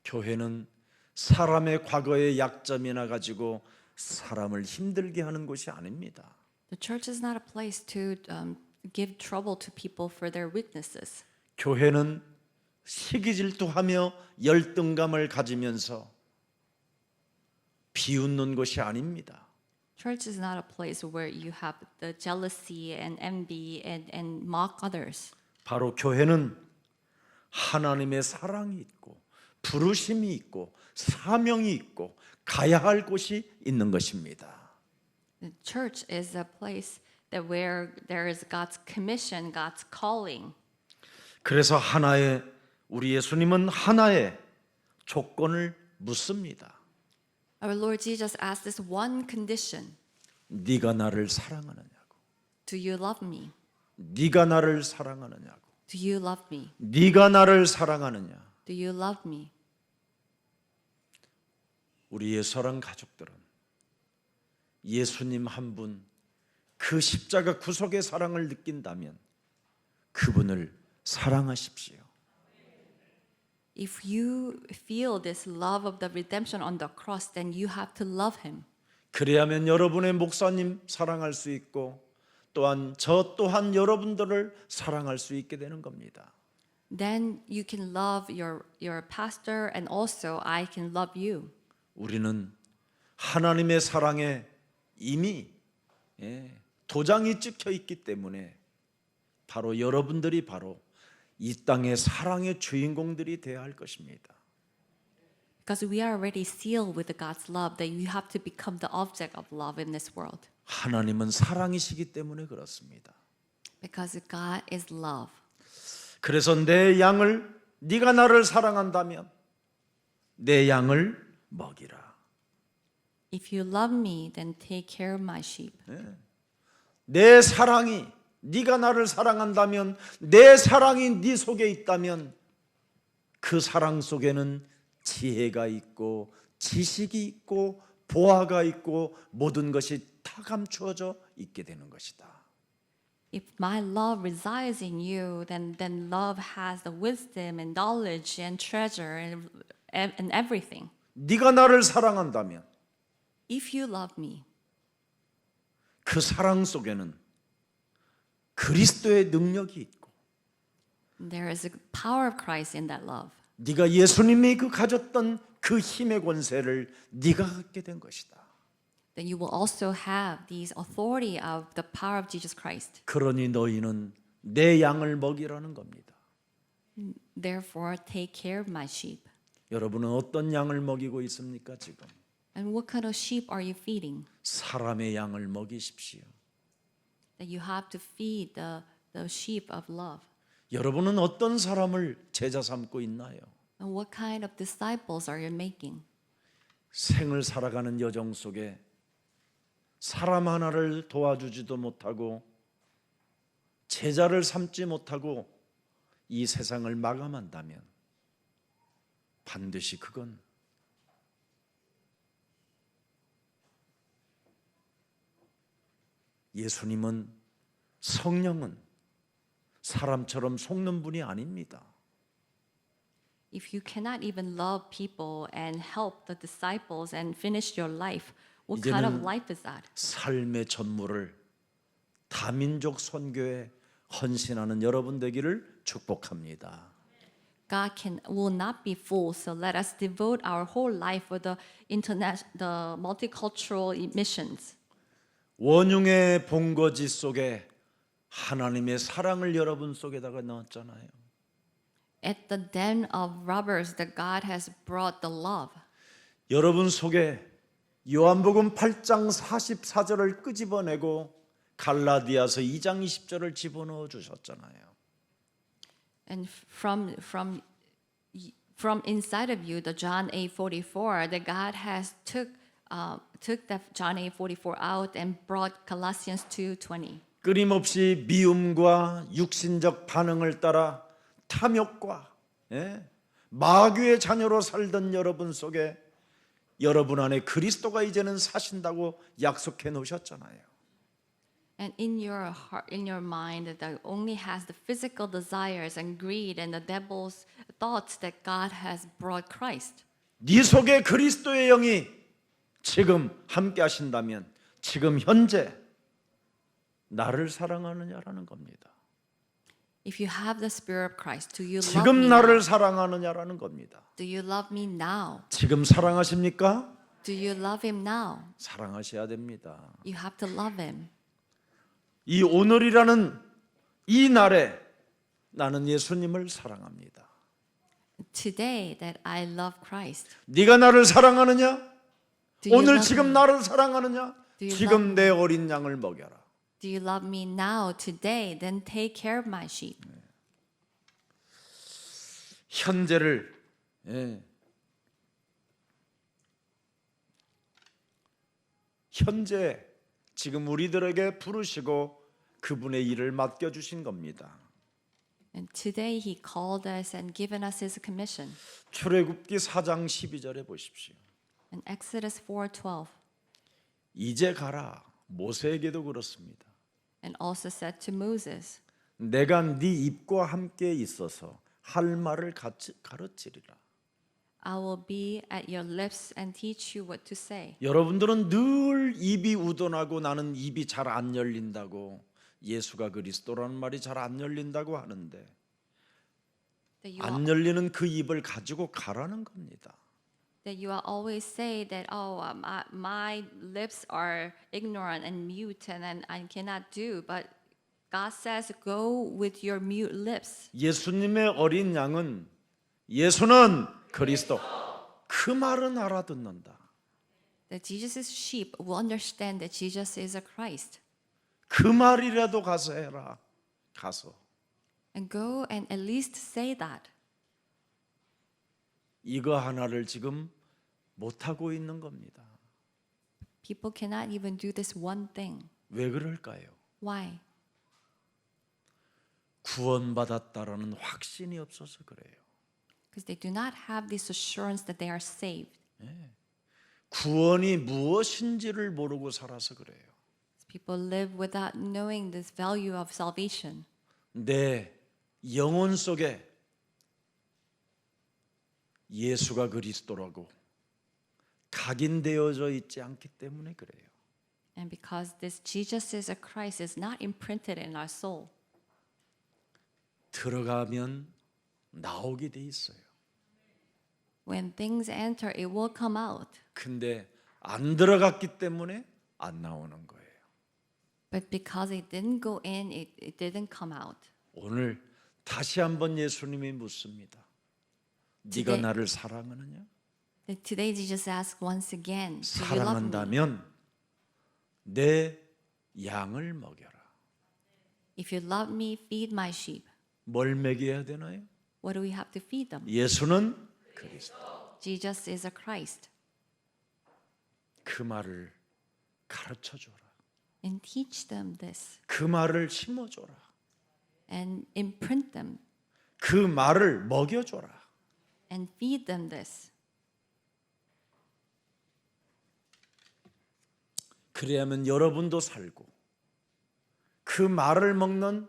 Speaker 1: 교회는 사람의 과거의 약점이나 가지고 사람을 힘들게 하는 곳이 아닙니다.
Speaker 2: The church is not a place to give trouble to people for their weaknesses.
Speaker 1: 교회는 시기질투하며 열등감을 가지면서 비웃는 곳이 아닙니다.
Speaker 2: Church is not a place where you have the jealousy and envy and mock others.
Speaker 1: 바로 교회는 하나님의 사랑이 있고 부르심이 있고 사명이 있고 가야 할 곳이 있는 것입니다.
Speaker 2: The church is a place that where there is God's commission, God's calling.
Speaker 1: 그래서 우리 예수님은 하나의 조건을 묻습니다.
Speaker 2: Our Lord Jesus asked this one condition.
Speaker 1: 네가 나를 사랑하느냐고.
Speaker 2: Do you love me?
Speaker 1: 네가 나를 사랑하느냐고.
Speaker 2: Do you love me?
Speaker 1: 네가 나를 사랑하느냐.
Speaker 2: Do you love me?
Speaker 1: 우리의 사랑 가족들은 예수님 한 분 그 십자가 구속의 사랑을 느낀다면 그분을 사랑하십시오.
Speaker 2: If you feel this love of the redemption on the cross, then you have to love him.
Speaker 1: 그래야만 여러분의 목사님 사랑할 수 있고 또한 저 또한 여러분들을 사랑할 수 있게 되는 겁니다.
Speaker 2: then you can love your pastor and also I can love you.
Speaker 1: 우리는 하나님의 사랑에 이미 도장이 찍혀 있기 때문에 바로 여러분들이 바로 이 땅의 사랑의 주인공들이 되어야 할 것입니다.
Speaker 2: Because we are already sealed with God's love that you have to become the object of love in this world.
Speaker 1: 하나님은 사랑이시기 때문에 그렇습니다.
Speaker 2: Because God is love.
Speaker 1: 그래서 내 양을 네가 나를 사랑한다면 내 양을 먹이라.
Speaker 2: If you love me, then take care of my sheep.
Speaker 1: 내 사랑이 네가 나를 사랑한다면 내 사랑이 네 속에 있다면 그 사랑 속에는 지혜가 있고 지식이 있고 보화가 있고 모든 것이 다 감추어져 있게 되는 것이다.
Speaker 2: If my love resides in you, then love has the wisdom and knowledge and treasure and everything.
Speaker 1: 네가 나를 사랑한다면
Speaker 2: If you love me,
Speaker 1: 그 사랑 속에는 그리스도의 능력이 있고
Speaker 2: there is a power of Christ in that love.
Speaker 1: 네가 예수님이 그 가졌던 그 힘의 권세를 네가 갖게 된 것이다.
Speaker 2: Then you will also have these authority of the power of Jesus Christ.
Speaker 1: 그러니 너희는 내 양을 먹이라는 겁니다.
Speaker 2: Therefore, take care of my sheep.
Speaker 1: 여러분은 어떤 양을 먹이고 있습니까 지금?
Speaker 2: And what kind of sheep are you feeding?
Speaker 1: 사람의 양을 먹이십시오.
Speaker 2: That you have to feed the sheep of love.
Speaker 1: 여러분은 어떤 사람을 제자 삼고 있나요?
Speaker 2: And what kind of disciples are you making?
Speaker 1: 생을 살아가는 여정 속에 사람 하나를 도와주지도 못하고 제자를 삼지 못하고 이 세상을 마감한다면 반드시 그건 예수님은 성령은 사람처럼 속는 분이 아닙니다.
Speaker 2: If you cannot even love people and help the disciples and finish your life, what kind of
Speaker 1: 이제는
Speaker 2: life is that?
Speaker 1: 삶의 전무를 다민족 선교에 헌신하는 여러분 되기를 축복합니다.
Speaker 2: God will not be full, so let us devote our whole life for the multicultural missions.
Speaker 1: 원흉의 본거지 속에 하나님의 사랑을 여러분 속에다가 넣었잖아요.
Speaker 2: At the den of robbers, that God has brought the love.
Speaker 1: 여러분 속에 요한복음 8장 44절을 끄집어내고 갈라디아서 2장 20절을 집어넣어 주셨잖아요.
Speaker 2: And from inside of you, the John 8:44, that God has took that John 8:44 out and brought Colossians 2:20.
Speaker 1: 끊임없이 미움과 육신적 반응을 따라 탐욕과 마귀의 자녀로 살던 여러분 속에 여러분 안에 그리스도가 이제는 사신다고 약속해 놓으셨잖아요.
Speaker 2: And in your heart, in your mind, that only has the physical desires and greed and the devil's thoughts, that God has brought Christ.
Speaker 1: 네 속에 그리스도의 영이 지금 함께 하신다면 지금 현재 나를 사랑하느냐라는 겁니다.
Speaker 2: If you have the Spirit of Christ, do you love
Speaker 1: 지금
Speaker 2: me
Speaker 1: 나를
Speaker 2: now?
Speaker 1: 사랑하느냐라는 겁니다.
Speaker 2: Do you love me now?
Speaker 1: 지금 사랑하십니까?
Speaker 2: Do you love Him now?
Speaker 1: 사랑하셔야 됩니다.
Speaker 2: You have to love Him.
Speaker 1: 이 오늘이라는 이 날에 나는 예수님을 사랑합니다.
Speaker 2: Today that I love Christ.
Speaker 1: 네가 나를 사랑하느냐?
Speaker 2: Do you
Speaker 1: 오늘
Speaker 2: love
Speaker 1: 지금
Speaker 2: me?
Speaker 1: 나를 사랑하느냐?
Speaker 2: Do you
Speaker 1: 지금 내 어린 양을 먹여라.
Speaker 2: Do you love me now, today? Then take care of my sheep.
Speaker 1: 현재를 현재 지금 우리들에게 부르시고 그분의 일을 맡겨 주신 겁니다.
Speaker 2: And today He called us and given us His commission.
Speaker 1: 출애굽기 4장 12절에 보십시오.
Speaker 2: In Exodus 4:12,
Speaker 1: 이제 가라. 모세에게도 그렇습니다.
Speaker 2: and also said to Moses,
Speaker 1: 내가 네 입과 함께 있어서 할 말을 가르치리라.
Speaker 2: I will be at your lips and teach you what to say.
Speaker 1: 여러분들은 늘 입이 우둔하고 나는 입이 잘 안 열린다고 예수가 그리스도라는 말이 잘 안 열린다고 하는데 안 열리는 그 입을 가지고 가라는 겁니다.
Speaker 2: that you are always say that my lips are ignorant and mute and I cannot do, but God says go with your mute lips.
Speaker 1: 예수님의 어린 양은 예수는 그리스도 그 말은 알아듣는다.
Speaker 2: That Jesus' sheep will understand that Jesus is a Christ.
Speaker 1: 그 말이라도 가서 해라. 가서.
Speaker 2: And go and at least say that.
Speaker 1: 이거 하나를 지금 못하고 있는 겁니다.
Speaker 2: People cannot even do this one thing.
Speaker 1: 왜 그럴까요?
Speaker 2: Why?
Speaker 1: 구원받았다라는 확신이 없어서 그래요.
Speaker 2: Because they do not have this assurance that they are saved.
Speaker 1: 구원이 무엇인지를 모르고 살아서 그래요.
Speaker 2: People live without knowing this value of salvation.
Speaker 1: 내 영혼 속에 예수가 그리스도라고 각인되어져 있지 않기 때문에 그래요.
Speaker 2: And because this Jesus is a Christ is not imprinted in our soul.
Speaker 1: 들어가면 나오게 돼 있어요.
Speaker 2: When things enter, it will come out.
Speaker 1: 근데 안 들어갔기 때문에 안 나오는 거예요.
Speaker 2: But because it didn't go in, it didn't come out.
Speaker 1: 오늘 다시 한번 예수님이 묻습니다. 네가
Speaker 2: Today-
Speaker 1: 나를 사랑하느냐?
Speaker 2: Today Jesus asks once again, do you love me?
Speaker 1: 사랑한다면 내 양을 먹여라.
Speaker 2: If you love me, feed my sheep.
Speaker 1: 뭘 먹여야 되나요?
Speaker 2: What do we have to feed them?
Speaker 1: 예수는 그리스도.
Speaker 2: Jesus is a Christ.
Speaker 1: 그 말을 가르쳐 줘라.
Speaker 2: And teach them this.
Speaker 1: 그 말을 심어 줘라.
Speaker 2: And imprint them.
Speaker 1: 그 말을 먹여 줘라.
Speaker 2: And feed them this.
Speaker 1: 그래야만 여러분도 살고 그 말을 먹는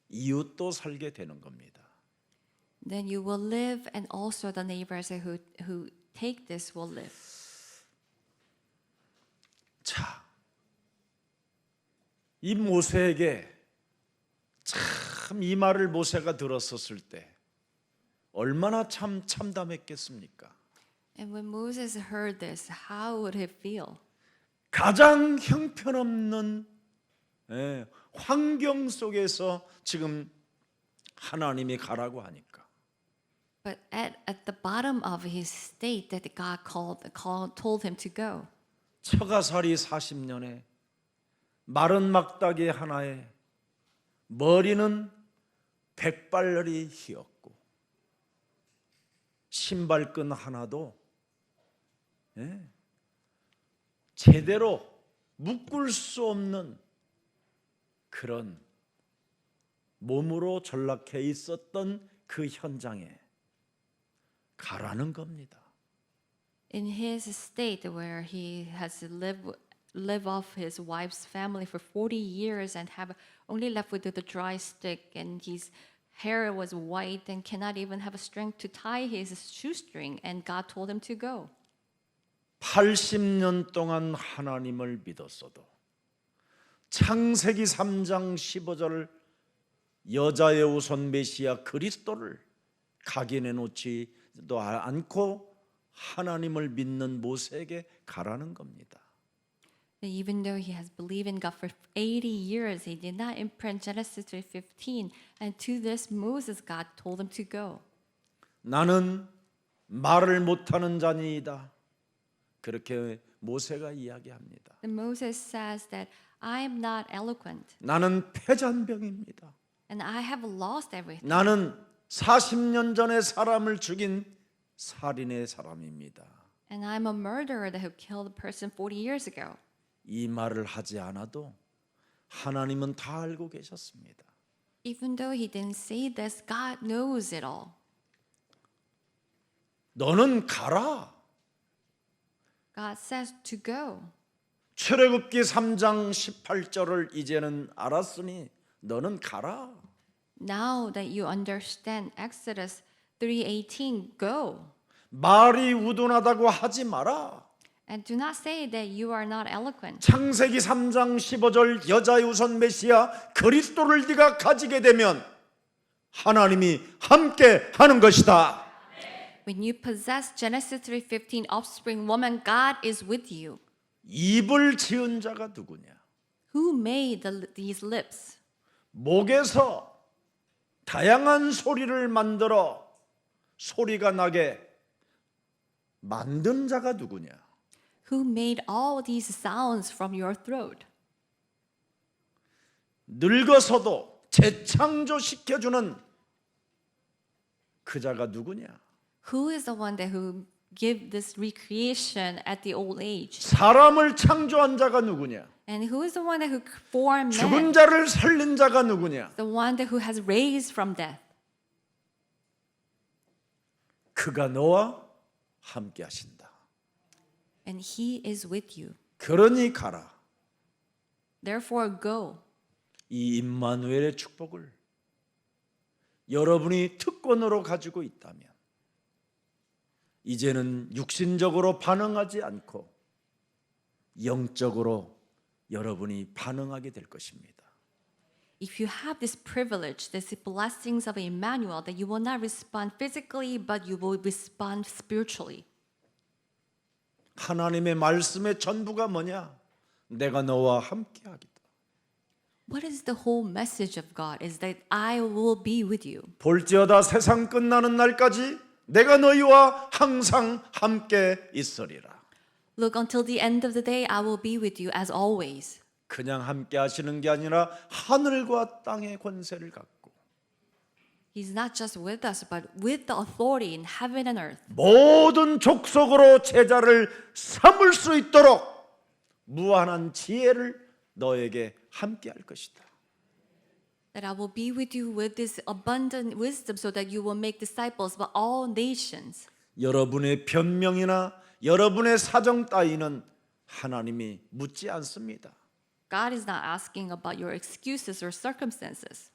Speaker 1: 이웃도 살게 되는 겁니다.
Speaker 2: Then you will live and also the neighbors who take this will live.
Speaker 1: 자, 이 모세에게 참 이 말을 모세가 들었었을 때 얼마나 참담했겠습니까?
Speaker 2: And when Moses heard this, how would he feel?
Speaker 1: 가장 형편없는 환경 속에서 지금 하나님이 가라고 하니까
Speaker 2: But at the bottom of his state that God told him to go.
Speaker 1: 처가살이 40년에 마른 막다기 하나에 머리는 백발열이 휘었고 신발끈 하나도 제대로 묶을 수 없는 그런 몸으로 전락해 있었던 그 현장에 가라는 겁니다.
Speaker 2: In his state where he has live off his wife's family for 40 years and have only left with the dry stick and his hair was white and cannot even have a strength to tie his shoestring and God told him to go.
Speaker 1: 80년 동안 하나님을 믿었어도 창세기 3장 15절 여자의 우선 메시아 그리스도를 각인해 놓지도 않고 하나님을 믿는 모세에게 가라는 겁니다.
Speaker 2: Even though he has believed in God for 80 years, he did not imprint Genesis 3:15, and to this Moses God told him to go.
Speaker 1: 나는 말을 못하는 자니이다. 그렇게 모세가 이야기합니다.
Speaker 2: And Moses says that I am not eloquent,
Speaker 1: 나는 패잔병입니다.
Speaker 2: and I have lost everything.
Speaker 1: 나는 40년 전에 사람을 죽인 살인의 사람입니다.
Speaker 2: And I'm a murderer that who killed a person 40 years ago.
Speaker 1: 이 말을 하지 않아도 하나님은 다 알고 계셨습니다.
Speaker 2: Even though he didn't say this, God knows it all.
Speaker 1: 너는 가라.
Speaker 2: God says to go.
Speaker 1: 출애굽기 3장 18절을 이제는 알았으니 너는 가라.
Speaker 2: Now that you understand Exodus 3:18, go.
Speaker 1: 말이 우둔하다고 하지 마라.
Speaker 2: And do not say that you are not eloquent.
Speaker 1: 창세기 3장 15절 여자의 우선 메시아 그리스도를 네가 가지게 되면 하나님이 함께 하는 것이다.
Speaker 2: When you possess Genesis 3:15 offspring woman, God is with you.
Speaker 1: 입을 지은 자가 누구냐?
Speaker 2: Who made these lips?
Speaker 1: 목에서 다양한 소리를 만들어 소리가 나게 만든 자가 누구냐?
Speaker 2: Who made all these sounds from your throat?
Speaker 1: 늙어서도 재창조시켜주는 그 자가 누구냐?
Speaker 2: Who is the one that who give this recreation at the old age?
Speaker 1: 사람을 창조한 자가 누구냐?
Speaker 2: And who is the one that who formed
Speaker 1: 죽은
Speaker 2: man?
Speaker 1: 자를 살린 자가 누구냐?
Speaker 2: The one that who has raised from death.
Speaker 1: 그가 너와 함께 하신다.
Speaker 2: And he is with you.
Speaker 1: 그러니 가라.
Speaker 2: Therefore go.
Speaker 1: 이 임마누엘의 축복을 여러분이 특권으로 가지고 있다면 이제는 육신적으로 반응하지 않고 영적으로 여러분이 반응하게 될 것입니다.
Speaker 2: If you have this privilege, these blessings of Emmanuel, that you will not respond physically, but you will respond spiritually.
Speaker 1: 하나님의 말씀의 전부가 뭐냐? 내가 너와 함께 하겠다.
Speaker 2: What is the whole message of God? Is that I will be with you.
Speaker 1: 볼지어다 세상 끝나는 날까지 내가 너희와 항상 함께 있으리라.
Speaker 2: Look, until the end of the day, I will be with you as always.
Speaker 1: 그냥 함께 하시는 게 아니라 하늘과 땅의 권세를 갖고
Speaker 2: He's not just with us, but with the authority in heaven and earth.
Speaker 1: 모든 족속으로 제자를 삼을 수 있도록 무한한 지혜를 너에게 함께 할 것이다.
Speaker 2: That I will be with you with this abundant wisdom so that you will make disciples of all nations.
Speaker 1: 여러분의 변명이나 여러분의 사정 따위는 하나님이 묻지 않습니다.
Speaker 2: God is not asking about your excuses or circumstances.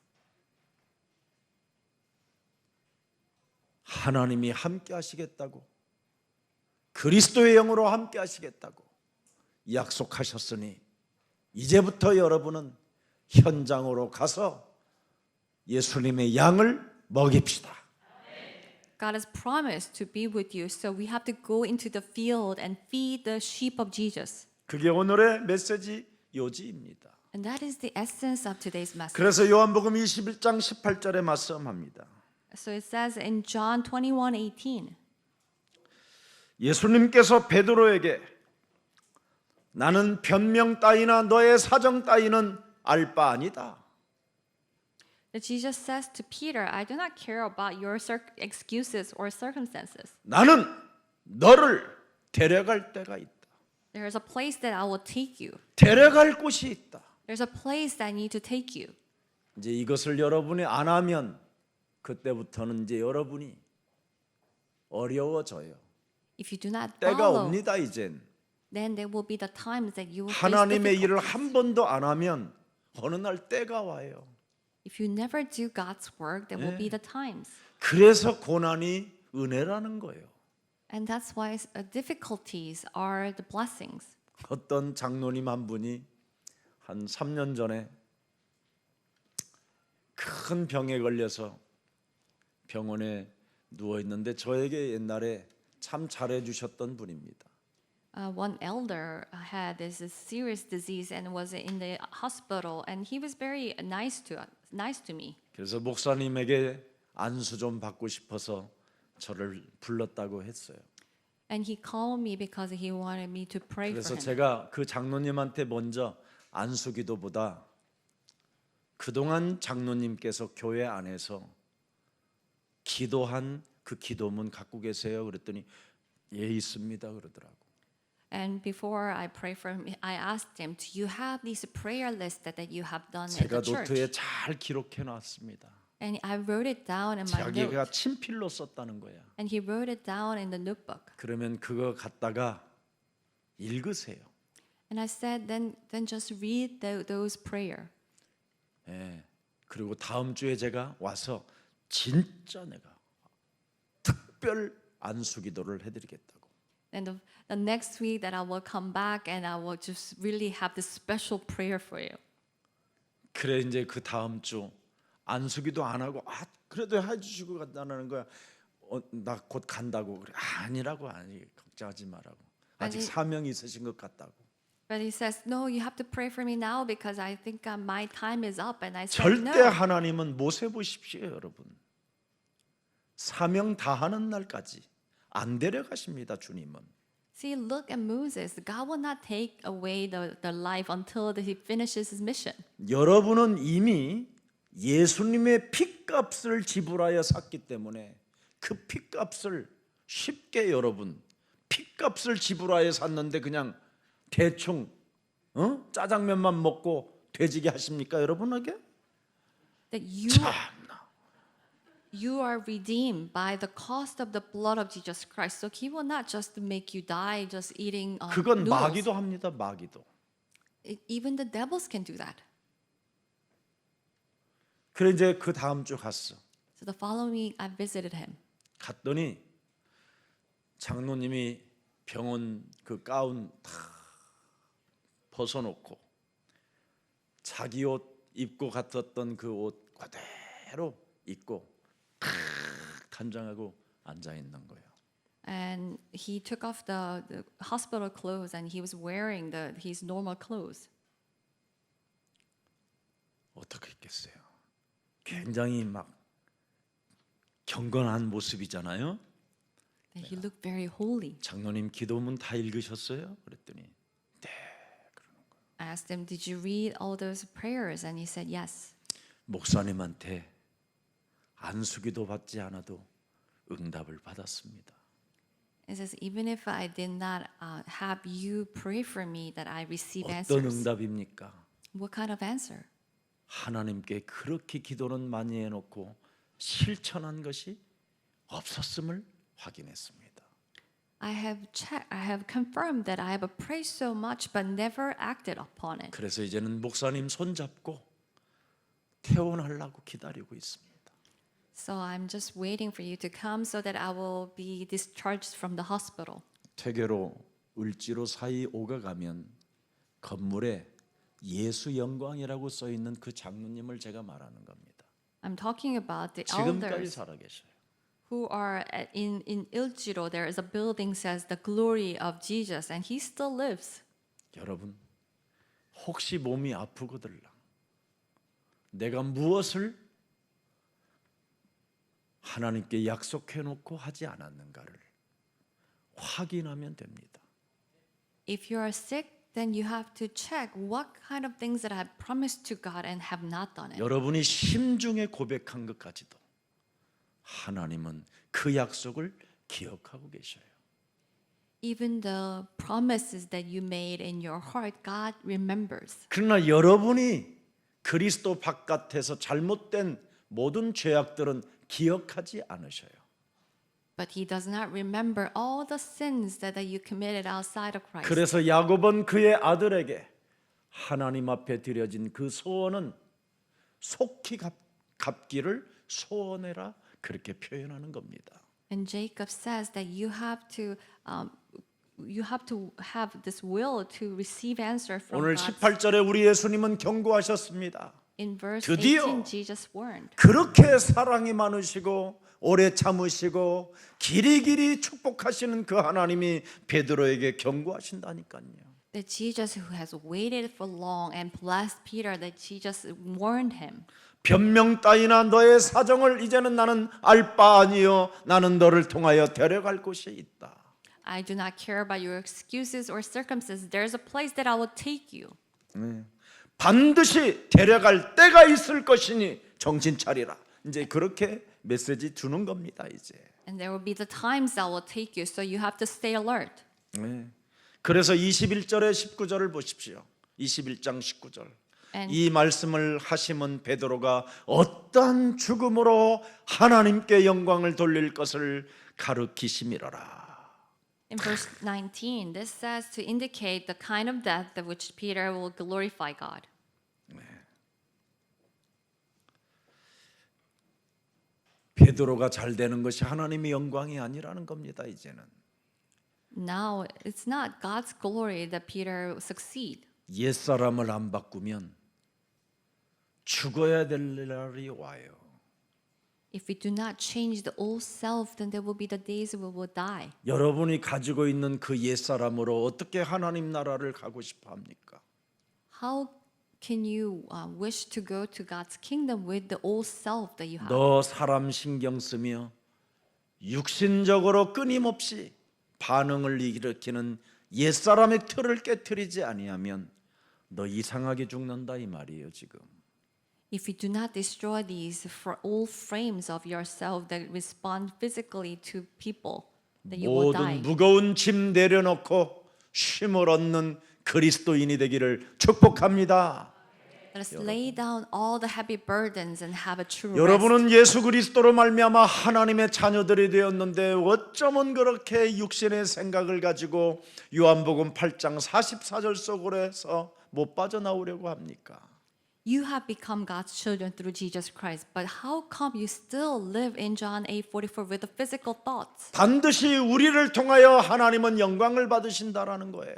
Speaker 1: 하나님이 함께 하시겠다고 그리스도의 영으로 함께 하시겠다고 약속하셨으니 이제부터 여러분은 현장으로 가서 예수님의 양을 먹입시다.
Speaker 2: God has promised to be with you, so we have to go into the field and feed the sheep of Jesus.
Speaker 1: 그게 오늘의 메시지 요지입니다.
Speaker 2: And that is the essence of today's message.
Speaker 1: 그래서 요한복음 21장 18절에 말씀합니다.
Speaker 2: So it says in John 21:18,
Speaker 1: 예수님께서 베드로에게 나는 변명 따위나 너의 사정 따위는 알 바 아니다.
Speaker 2: that Jesus says to Peter, I do not care about your excuses or circumstances.
Speaker 1: 나는 너를 데려갈 때가 있다.
Speaker 2: There is a place that I will take you.
Speaker 1: 데려갈 곳이 있다.
Speaker 2: There's a place that I need to take you.
Speaker 1: 이제 이것을 여러분이 안 하면 그때부터는 이제 여러분이 어려워져요.
Speaker 2: If you do not
Speaker 1: 때가
Speaker 2: follow,
Speaker 1: 옵니다 이젠.
Speaker 2: then there will be the times that you will face
Speaker 1: 하나님의 일을
Speaker 2: difficulties.
Speaker 1: 한 번도 안 하면 어느 날 때가 와요.
Speaker 2: If you never do God's work, there will be the times.
Speaker 1: 그래서 고난이 은혜라는 거예요.
Speaker 2: And that's why difficulties are the blessings.
Speaker 1: 어떤 장로님 한 분이 한 3년 전에 큰 병에 걸려서 병원에 누워 있는데 저에게 옛날에 참 잘해 주셨던 분입니다.
Speaker 2: One elder had this serious disease and was in the hospital, and he was very nice to me.
Speaker 1: 그래서 목사님에게 안수 좀 받고 싶어서 저를 불렀다고 했어요.
Speaker 2: And he called me because he wanted me to pray for
Speaker 1: 그래서
Speaker 2: him.
Speaker 1: 제가 그 장로님한테 먼저 안수기도보다 그동안 장로님께서 교회 안에서 기도한 그 기도문 갖고 계세요? 그랬더니 예 있습니다 그러더라고.
Speaker 2: And before I pray for him, I asked him, "Do you have these prayer lists that you have done at
Speaker 1: 제가
Speaker 2: the church?"
Speaker 1: 노트에 잘 기록해 놨습니다.
Speaker 2: And I wrote it down in my
Speaker 1: 자기가
Speaker 2: note.
Speaker 1: 친필로 썼다는 거야.
Speaker 2: And he wrote it down in the notebook.
Speaker 1: 그러면 그거 갖다가 읽으세요.
Speaker 2: And I said, then just read those prayer.
Speaker 1: 예. 그리고 다음 주에 제가 와서 진짜 내가 특별 안수 기도를 해드리겠다고.
Speaker 2: And the next week that I will come back and I will just really have this special prayer for you.
Speaker 1: 그래 이제 그 다음 주 안수기도 안 하고 그래도 해주시고 간다는 거야. 나 곧 간다고. 그래. 아니라고. 아니, 걱정하지 말라고. 아직
Speaker 2: 아니,
Speaker 1: 사명이 있으신 것 같다고.
Speaker 2: But he says, no, you have to pray for me now because I think my time is up. And I said,
Speaker 1: 절대
Speaker 2: no.
Speaker 1: 하나님은 모세 보십시오, 여러분. 사명 다하는 날까지 안 데려가십니다, 주님은.
Speaker 2: See, look at Moses. God will not take away the life until he finishes his mission.
Speaker 1: 여러분은 이미 예수님의 핏값을 지불하여 샀기 때문에 그 핏값을 쉽게 여러분 핏값을 지불하여 샀는데 그냥 대충 짜장면만 먹고 되지게 하십니까 여러분에게?
Speaker 2: That
Speaker 1: 참나.
Speaker 2: you are redeemed by the cost of the blood of Jesus Christ. So he will not just make you die just eating
Speaker 1: 그건
Speaker 2: noodles.
Speaker 1: 마귀도 합니다. 마귀도.
Speaker 2: Even the devils can do that.
Speaker 1: 그래 이제 그 다음 주 갔어.
Speaker 2: So the following week, I visited him.
Speaker 1: 갔더니 장로님이 병원 그 가운 다 벗어놓고 자기 옷 입고 갔었던 그 옷 그대로 입고 단장하고 앉아 있는 거예요.
Speaker 2: And he took off the hospital clothes and he was wearing his normal clothes.
Speaker 1: 어떻게 있겠어요? 굉장히 막 경건한 모습이잖아요.
Speaker 2: And he looked very holy.
Speaker 1: 장로님 기도문 다 읽으셨어요? 그랬더니 네.
Speaker 2: I asked him, did you read all those prayers? And he said, yes.
Speaker 1: 목사님한테 안수기도 받지 않아도 응답을 받았습니다.
Speaker 2: It says, even if I did not have you pray for me, that I receive
Speaker 1: 어떤
Speaker 2: answers.
Speaker 1: 응답입니까?
Speaker 2: What kind of answer?
Speaker 1: 하나님께 그렇게 기도는 많이 해놓고 실천한 것이 없었음을 확인했습니다.
Speaker 2: I have confirmed that I have prayed so much but never acted upon it.
Speaker 1: 그래서 이제는 목사님 손잡고 퇴원하려고 기다리고 있습니다.
Speaker 2: So I'm just waiting for you to come so that I will be discharged from the hospital.
Speaker 1: 퇴계로 을지로 사이 오가가면 건물에 예수 영광이라고 써 있는 그 장로님을 제가 말하는 겁니다.
Speaker 2: I'm talking about the
Speaker 1: 지금까지
Speaker 2: elders
Speaker 1: 살아계셔요.
Speaker 2: who are in Ilchiro. There is a building says the glory of Jesus, and he still lives.
Speaker 1: 여러분 혹시 몸이 아프거들라 내가 무엇을 하나님께 약속해 놓고 하지 않았는가를 확인하면 됩니다.
Speaker 2: If you are sick, then you have to check what kind of things that I have promised to God and have not done it.
Speaker 1: 여러분이 심중에 고백한 것까지도 하나님은 그 약속을 기억하고 계셔요.
Speaker 2: Even the promises that you made in your heart, God remembers.
Speaker 1: 그러나 여러분이 그리스도 바깥에서 잘못된 모든 죄악들은 기억하지 않으셔요.
Speaker 2: But he does not remember all the sins that you committed outside of Christ.
Speaker 1: 그래서 야곱은 그의 아들에게 하나님 앞에 드려진 그 소원은 속히 갚기를 소원해라 그렇게 표현하는 겁니다.
Speaker 2: And Jacob says that you have to have this will to receive answer from
Speaker 1: 오늘
Speaker 2: God.
Speaker 1: 18절에 우리 예수님은 경고하셨습니다.
Speaker 2: In verse
Speaker 1: 드디어
Speaker 2: 18, Jesus warned.
Speaker 1: 그렇게 사랑이 많으시고 오래 참으시고 길이길이 축복하시는 그 하나님이 베드로에게 경고하신다니까요.
Speaker 2: That Jesus, who has waited for long and blessed Peter, that Jesus warned him.
Speaker 1: 변명 따위나 너의 사정을 이제는 나는 알 바 아니요 나는 너를 통하여 데려갈 곳이 있다.
Speaker 2: I do not care about your excuses or circumstances. There's a place that I will take you.
Speaker 1: 반드시 데려갈 때가 있을 것이니 정신 차리라. 이제 그렇게 메시지 주는 겁니다. 이제.
Speaker 2: And there will be the times I will take you, so you have to stay alert.
Speaker 1: 네. 그래서 21절에 19절을 보십시오. 21장 19절. 이 말씀을 하심은 베드로가 어떠한 죽음으로 하나님께 영광을 돌릴 것을 가르치심이로라.
Speaker 2: In verse 19, this says to indicate the kind of death that which Peter will glorify God.
Speaker 1: 베드로가 잘 되는 것이 하나님의 영광이 아니라는 겁니다. 이제는.
Speaker 2: Now, it's not God's glory that Peter succeed.
Speaker 1: 옛사람을 안 바꾸면 죽어야 될 날이 와요.
Speaker 2: If we do not change the old self, then there will be the days we will die.
Speaker 1: 여러분이 가지고 있는 그 옛사람으로 어떻게 하나님 나라를 가고 싶어 합니까?
Speaker 2: How can you wish to go to God's kingdom with the old self that you have?
Speaker 1: 너 사람 신경 쓰며 육신적으로 끊임없이 반응을 일으키는 옛사람의 틀을 깨트리지 아니하면 너 이상하게 죽는다 이 말이에요 지금.
Speaker 2: If you do not destroy these old frames of yourself that respond physically to people, then you will die.
Speaker 1: 모든 무거운 짐 내려놓고 쉼을 얻는 그리스도인이 되기를 축복합니다.
Speaker 2: Let us lay down all the heavy burdens and have a true rest.
Speaker 1: 여러분은 예수 그리스도로 말미암아 하나님의 자녀들이 되었는데 어쩌면 그렇게 육신의 생각을 가지고 요한복음 8장 44절 속으로 해서 못 빠져나오려고 합니까?
Speaker 2: You have become God's children through Jesus Christ, but how come you still live in John 8:44 with the physical thoughts?
Speaker 1: 반드시 우리를 통하여 하나님은 영광을 받으신다라는 거예요.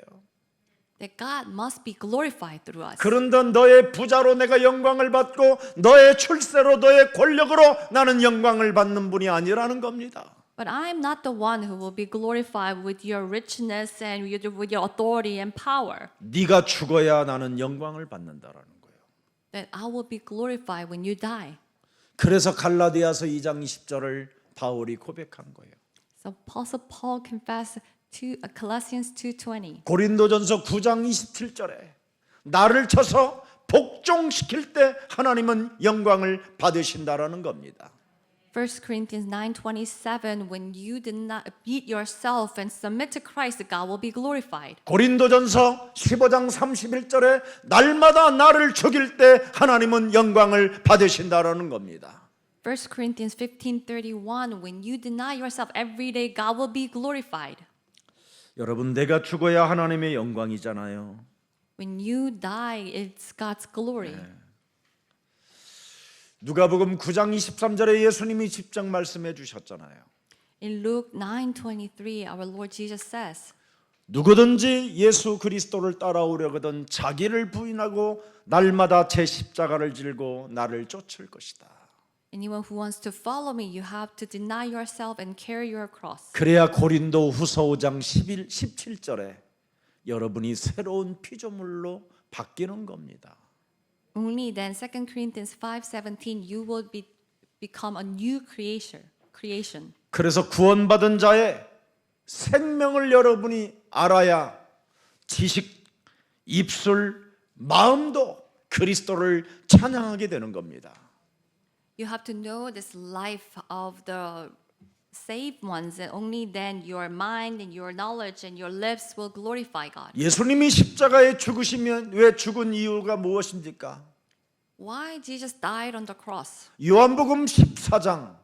Speaker 2: That God must be glorified through us.
Speaker 1: 그런데 너의 부자로 내가 영광을 받고 너의 출세로 너의 권력으로 나는 영광을 받는 분이 아니라는 겁니다.
Speaker 2: But I am not the one who will be glorified with your richness and with your authority and power.
Speaker 1: 네가 죽어야 나는 영광을 받는다라는 거예요.
Speaker 2: That I will be glorified when you die.
Speaker 1: 그래서 갈라디아서 2장 20절을 바울이 고백한 거예요.
Speaker 2: So Apostle Paul confessed to Colossians 2:20.
Speaker 1: 고린도전서 9장 27절에 나를 쳐서 복종시킬 때 하나님은 영광을 받으신다라는 겁니다.
Speaker 2: 1 Corinthians 9:27 when you did not beat yourself and submit to Christ, God will be glorified.
Speaker 1: 고린도전서 15장 31절에 날마다 나를 죽일 때 하나님은 영광을 받으신다라는 겁니다.
Speaker 2: 1 Corinthians 15:31 when you deny yourself every day, God will be glorified.
Speaker 1: 여러분 내가 죽어야 하나님의 영광이잖아요.
Speaker 2: When you die, it's God's glory.
Speaker 1: 누가복음 9장 23절에 예수님이 직접 말씀해 주셨잖아요.
Speaker 2: In Luke 9:23, our Lord Jesus says,
Speaker 1: 누구든지 예수 그리스도를 따라오려거든 자기를 부인하고 날마다 제 십자가를 질고 나를 쫓을 것이다.
Speaker 2: anyone who wants to follow me, you have to deny yourself and carry your cross.
Speaker 1: 그래야 고린도 후서 5장 17절에 여러분이 새로운 피조물로 바뀌는 겁니다.
Speaker 2: Only then, 2 Corinthians 5:17, you will become a new creation.
Speaker 1: 그래서 구원받은 자의 생명을 여러분이 알아야 지식, 입술, 마음도 그리스도를 찬양하게 되는 겁니다.
Speaker 2: You have to know this life of the saved ones, and only then your mind and your knowledge and your lips will glorify God.
Speaker 1: 예수님이 십자가에 죽으시면 왜 죽은 이유가 무엇입니까?
Speaker 2: Why Jesus died on the cross?
Speaker 1: 요한복음 14장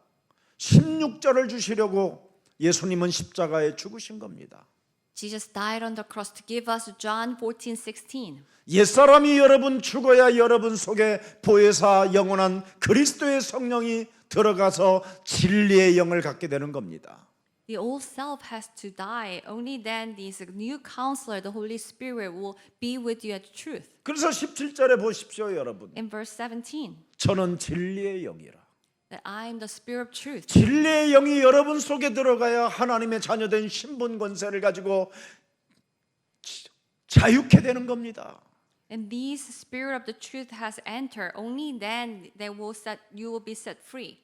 Speaker 1: 16절을 주시려고 예수님은 십자가에 죽으신 겁니다.
Speaker 2: Jesus died on the cross to give us John 14:16.
Speaker 1: 옛사람이 여러분 죽어야 여러분 속에 보혜사 영원한 그리스도의 성령이 들어가서 진리의 영을 갖게 되는 겁니다.
Speaker 2: The old self has to die. Only then this new counselor, the Holy Spirit, will be with you at truth.
Speaker 1: 그래서 17절에 보십시오 여러분.
Speaker 2: In verse 17,
Speaker 1: 저는 진리의 영이라.
Speaker 2: that I am the Spirit of truth.
Speaker 1: 진리의 영이 여러분 속에 들어가야 하나님의 자녀된 신분 권세를 가지고 자유케 되는 겁니다.
Speaker 2: And this Spirit of the truth has entered. Only then you will be set free.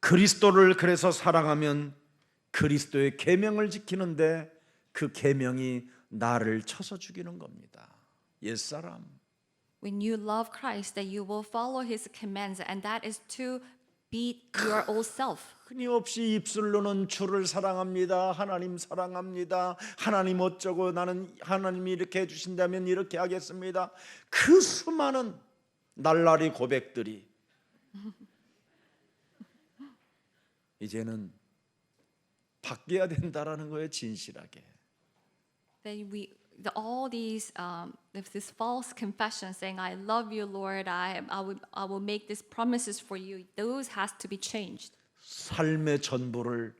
Speaker 1: 그리스도를 그래서 사랑하면 그리스도의 계명을 지키는데 그 계명이 나를 쳐서 죽이는 겁니다. 옛사람.
Speaker 2: When you love Christ, that you will follow His commands, and that is to beat your old self.
Speaker 1: 끊임없이 입술로는 주를 사랑합니다. 하나님 사랑합니다. 하나님 어쩌고 나는 하나님이 이렇게 해주신다면 이렇게 하겠습니다. 그 수많은 날라리 고백들이 이제는 바뀌어야 된다라는 거예요. 진실하게.
Speaker 2: That all these this false confession saying I love you, Lord, I will make these promises for you. Those has to be changed.
Speaker 1: 삶의 전부를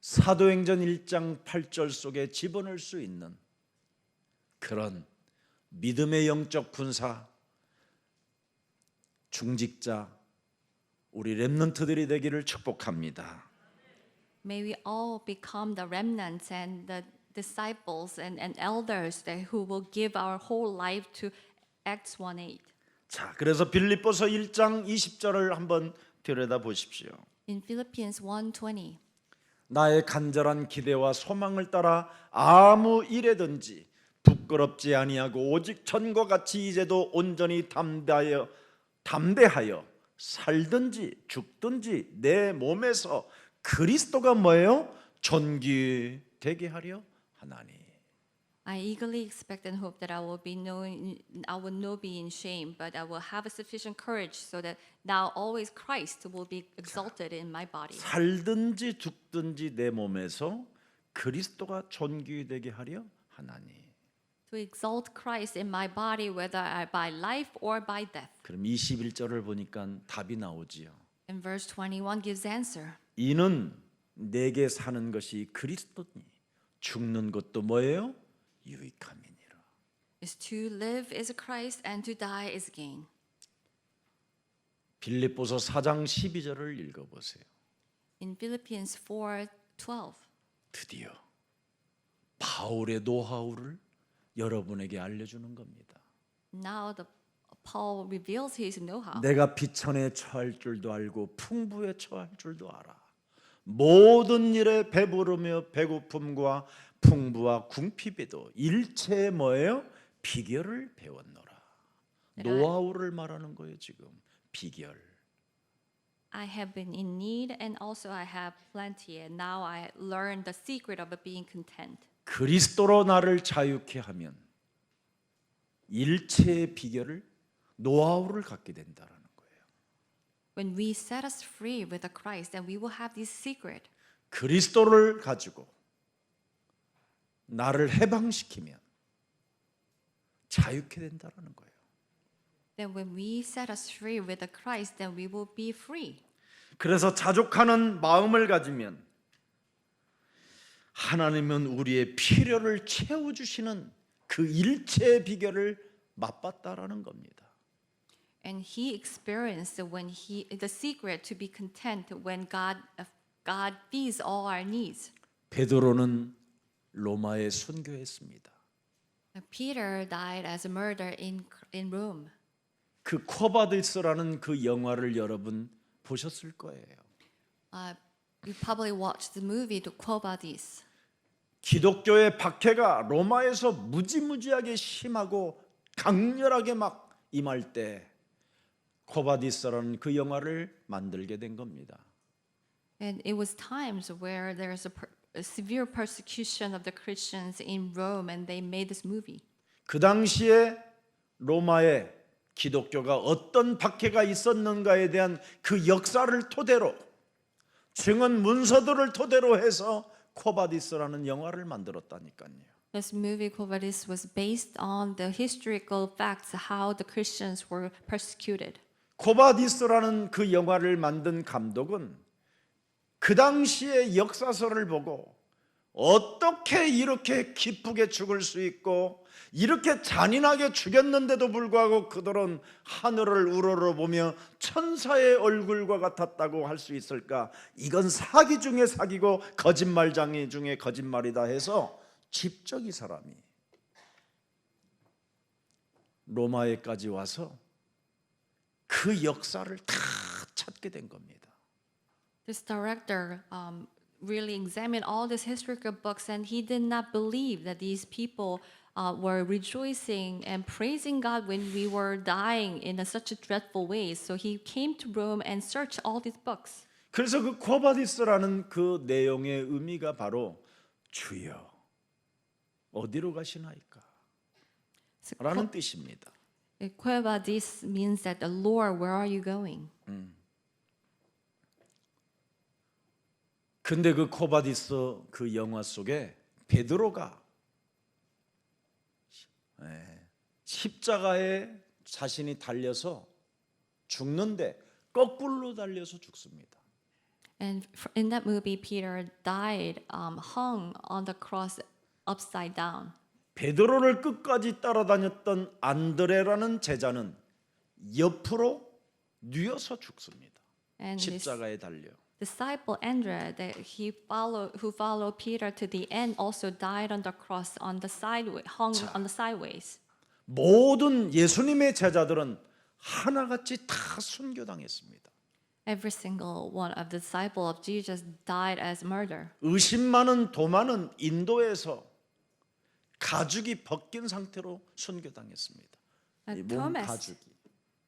Speaker 1: 사도행전 1장 8절 속에 집어넣을 수 있는 그런 믿음의 영적 군사, 중직자, 우리 렘넌트들이 되기를 축복합니다.
Speaker 2: May we all become the remnants and the disciples and elders that who will give our whole life to Acts 1:8.
Speaker 1: 자, 그래서 빌립보서 1장 20절을 한번 들여다 보십시오.
Speaker 2: In Philippians 1:20,
Speaker 1: 나의 간절한 기대와 소망을 따라 아무 일에든지 부끄럽지 아니하고 오직 전과 같이 이제도 온전히 담대하여 살든지 죽든지 내 몸에서 그리스도가 뭐예요? 존귀되게 하려 하나니.
Speaker 2: I eagerly expect and hope that I will not be in shame, but I will have a sufficient courage so that now always Christ will be exalted in my body.
Speaker 1: 살든지 죽든지 내 몸에서 그리스도가 존귀되게 하려 하나니.
Speaker 2: To exalt Christ in my body, whether by life or by death.
Speaker 1: 그럼 21절을 보니까 답이 나오지요.
Speaker 2: And verse 21 gives answer.
Speaker 1: 이는 내게 사는 것이 그리스도니 죽는 것도 뭐예요? 유익함이니라.
Speaker 2: Is to live is Christ and to die is gain.
Speaker 1: 빌립보서 4장 12절을 읽어보세요.
Speaker 2: In Philippians 4:12,
Speaker 1: 드디어 바울의 노하우를 여러분에게 알려주는 겁니다.
Speaker 2: now Paul reveals his know-how.
Speaker 1: 내가 비천에 처할 줄도 알고 풍부에 처할 줄도 알아. 모든 일에 배부르며 배고픔과 풍부와 궁핍에도 일체의 뭐예요? 비결을 배웠노라. 노하우를 말하는 거예요 지금. 비결.
Speaker 2: I have been in need and also I have plenty and now I learned the secret of being content.
Speaker 1: 그리스도로 나를 자유케 하면 일체의 비결을 노하우를 갖게 된다라는 거예요.
Speaker 2: When we set us free with the Christ, then we will have this secret.
Speaker 1: 그리스도를 가지고 나를 해방시키면 자유케 된다라는 거예요.
Speaker 2: Then when we set us free with the Christ, then we will be free.
Speaker 1: 그래서 자족하는 마음을 가지면 하나님은 우리의 필요를 채워주시는 그 일체의 비결을 맛봤다라는 겁니다.
Speaker 2: And he experienced the secret to be content when God feeds all our needs.
Speaker 1: 베드로는 로마에 순교했습니다.
Speaker 2: Peter died as a murderer in Rome.
Speaker 1: 그 코바디스라는 그 영화를 여러분 보셨을 거예요.
Speaker 2: You probably watched the movie to Quo Vadis.
Speaker 1: 기독교의 박해가 로마에서 무지무지하게 심하고 강렬하게 막 임할 때 코바디스라는 그 영화를 만들게 된 겁니다.
Speaker 2: And it was times where there's a severe persecution of the Christians in Rome, and they made this movie.
Speaker 1: 그 당시에 로마에 기독교가 어떤 박해가 있었는가에 대한 그 역사를 토대로 증언 문서들을 토대로 해서 코바디스라는 영화를 만들었다니까요.
Speaker 2: This movie, Quo Vadis, was based on the historical facts how the Christians were persecuted.
Speaker 1: 코바디스라는 그 영화를 만든 감독은 그 당시의 역사서를 보고 어떻게 이렇게 기쁘게 죽을 수 있고 이렇게 잔인하게 죽였는데도 불구하고 그들은 하늘을 우러러보며 천사의 얼굴과 같았다고 할 수 있을까? 이건 사기 중에 사기고 거짓말장이 중에 거짓말이다 해서 직접 이 사람이 로마에까지 와서 그 역사를 다 찾게 된 겁니다.
Speaker 2: This director really examined all these historical books, and he did not believe that these people were rejoicing and praising God when we were dying in such a dreadful way. So he came to Rome and searched all these books.
Speaker 1: 그래서 그 코바디스라는 그 내용의 의미가 바로 주여 어디로 가시나이까?
Speaker 2: So
Speaker 1: 라는 뜻입니다.
Speaker 2: Quo Vadis means that the Lord, where are you going?
Speaker 1: 근데 그 코바디스 그 영화 속에 베드로가 십자가에 자신이 달려서 죽는데 거꾸로 달려서 죽습니다.
Speaker 2: And in that movie, Peter died hung on the cross upside down.
Speaker 1: 베드로를 끝까지 따라다녔던 안드레라는 제자는 옆으로 뉘어서 죽습니다.
Speaker 2: And this
Speaker 1: 십자가에 달려.
Speaker 2: disciple Andrea, who followed Peter to the end, also died on the cross on the hung on the sideways.
Speaker 1: 모든 예수님의 제자들은 하나같이 다 순교당했습니다.
Speaker 2: Every single one of the disciples of Jesus died as murder.
Speaker 1: 의심 많은 도마는 인도에서 가죽이 벗긴 상태로 순교당했습니다. 이
Speaker 2: And
Speaker 1: 몸
Speaker 2: Thomas,
Speaker 1: 가죽이.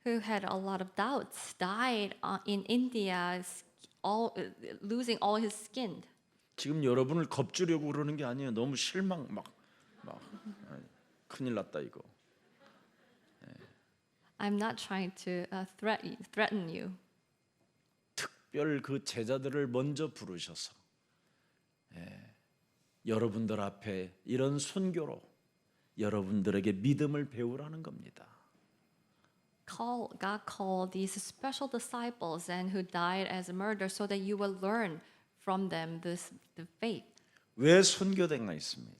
Speaker 2: who had a lot of doubts, died in India, losing all his skin.
Speaker 1: 지금 여러분을 겁주려고 그러는 게 아니에요. 너무 실망 막 큰일 났다 이거.
Speaker 2: I'm not trying to threaten you.
Speaker 1: 특별 그 제자들을 먼저 부르셔서 여러분들 앞에 이런 순교로 여러분들에게 믿음을 배우라는 겁니다.
Speaker 2: God called these special disciples and who died as murder so that you will learn from them the faith.
Speaker 1: 왜 순교대가 있습니까?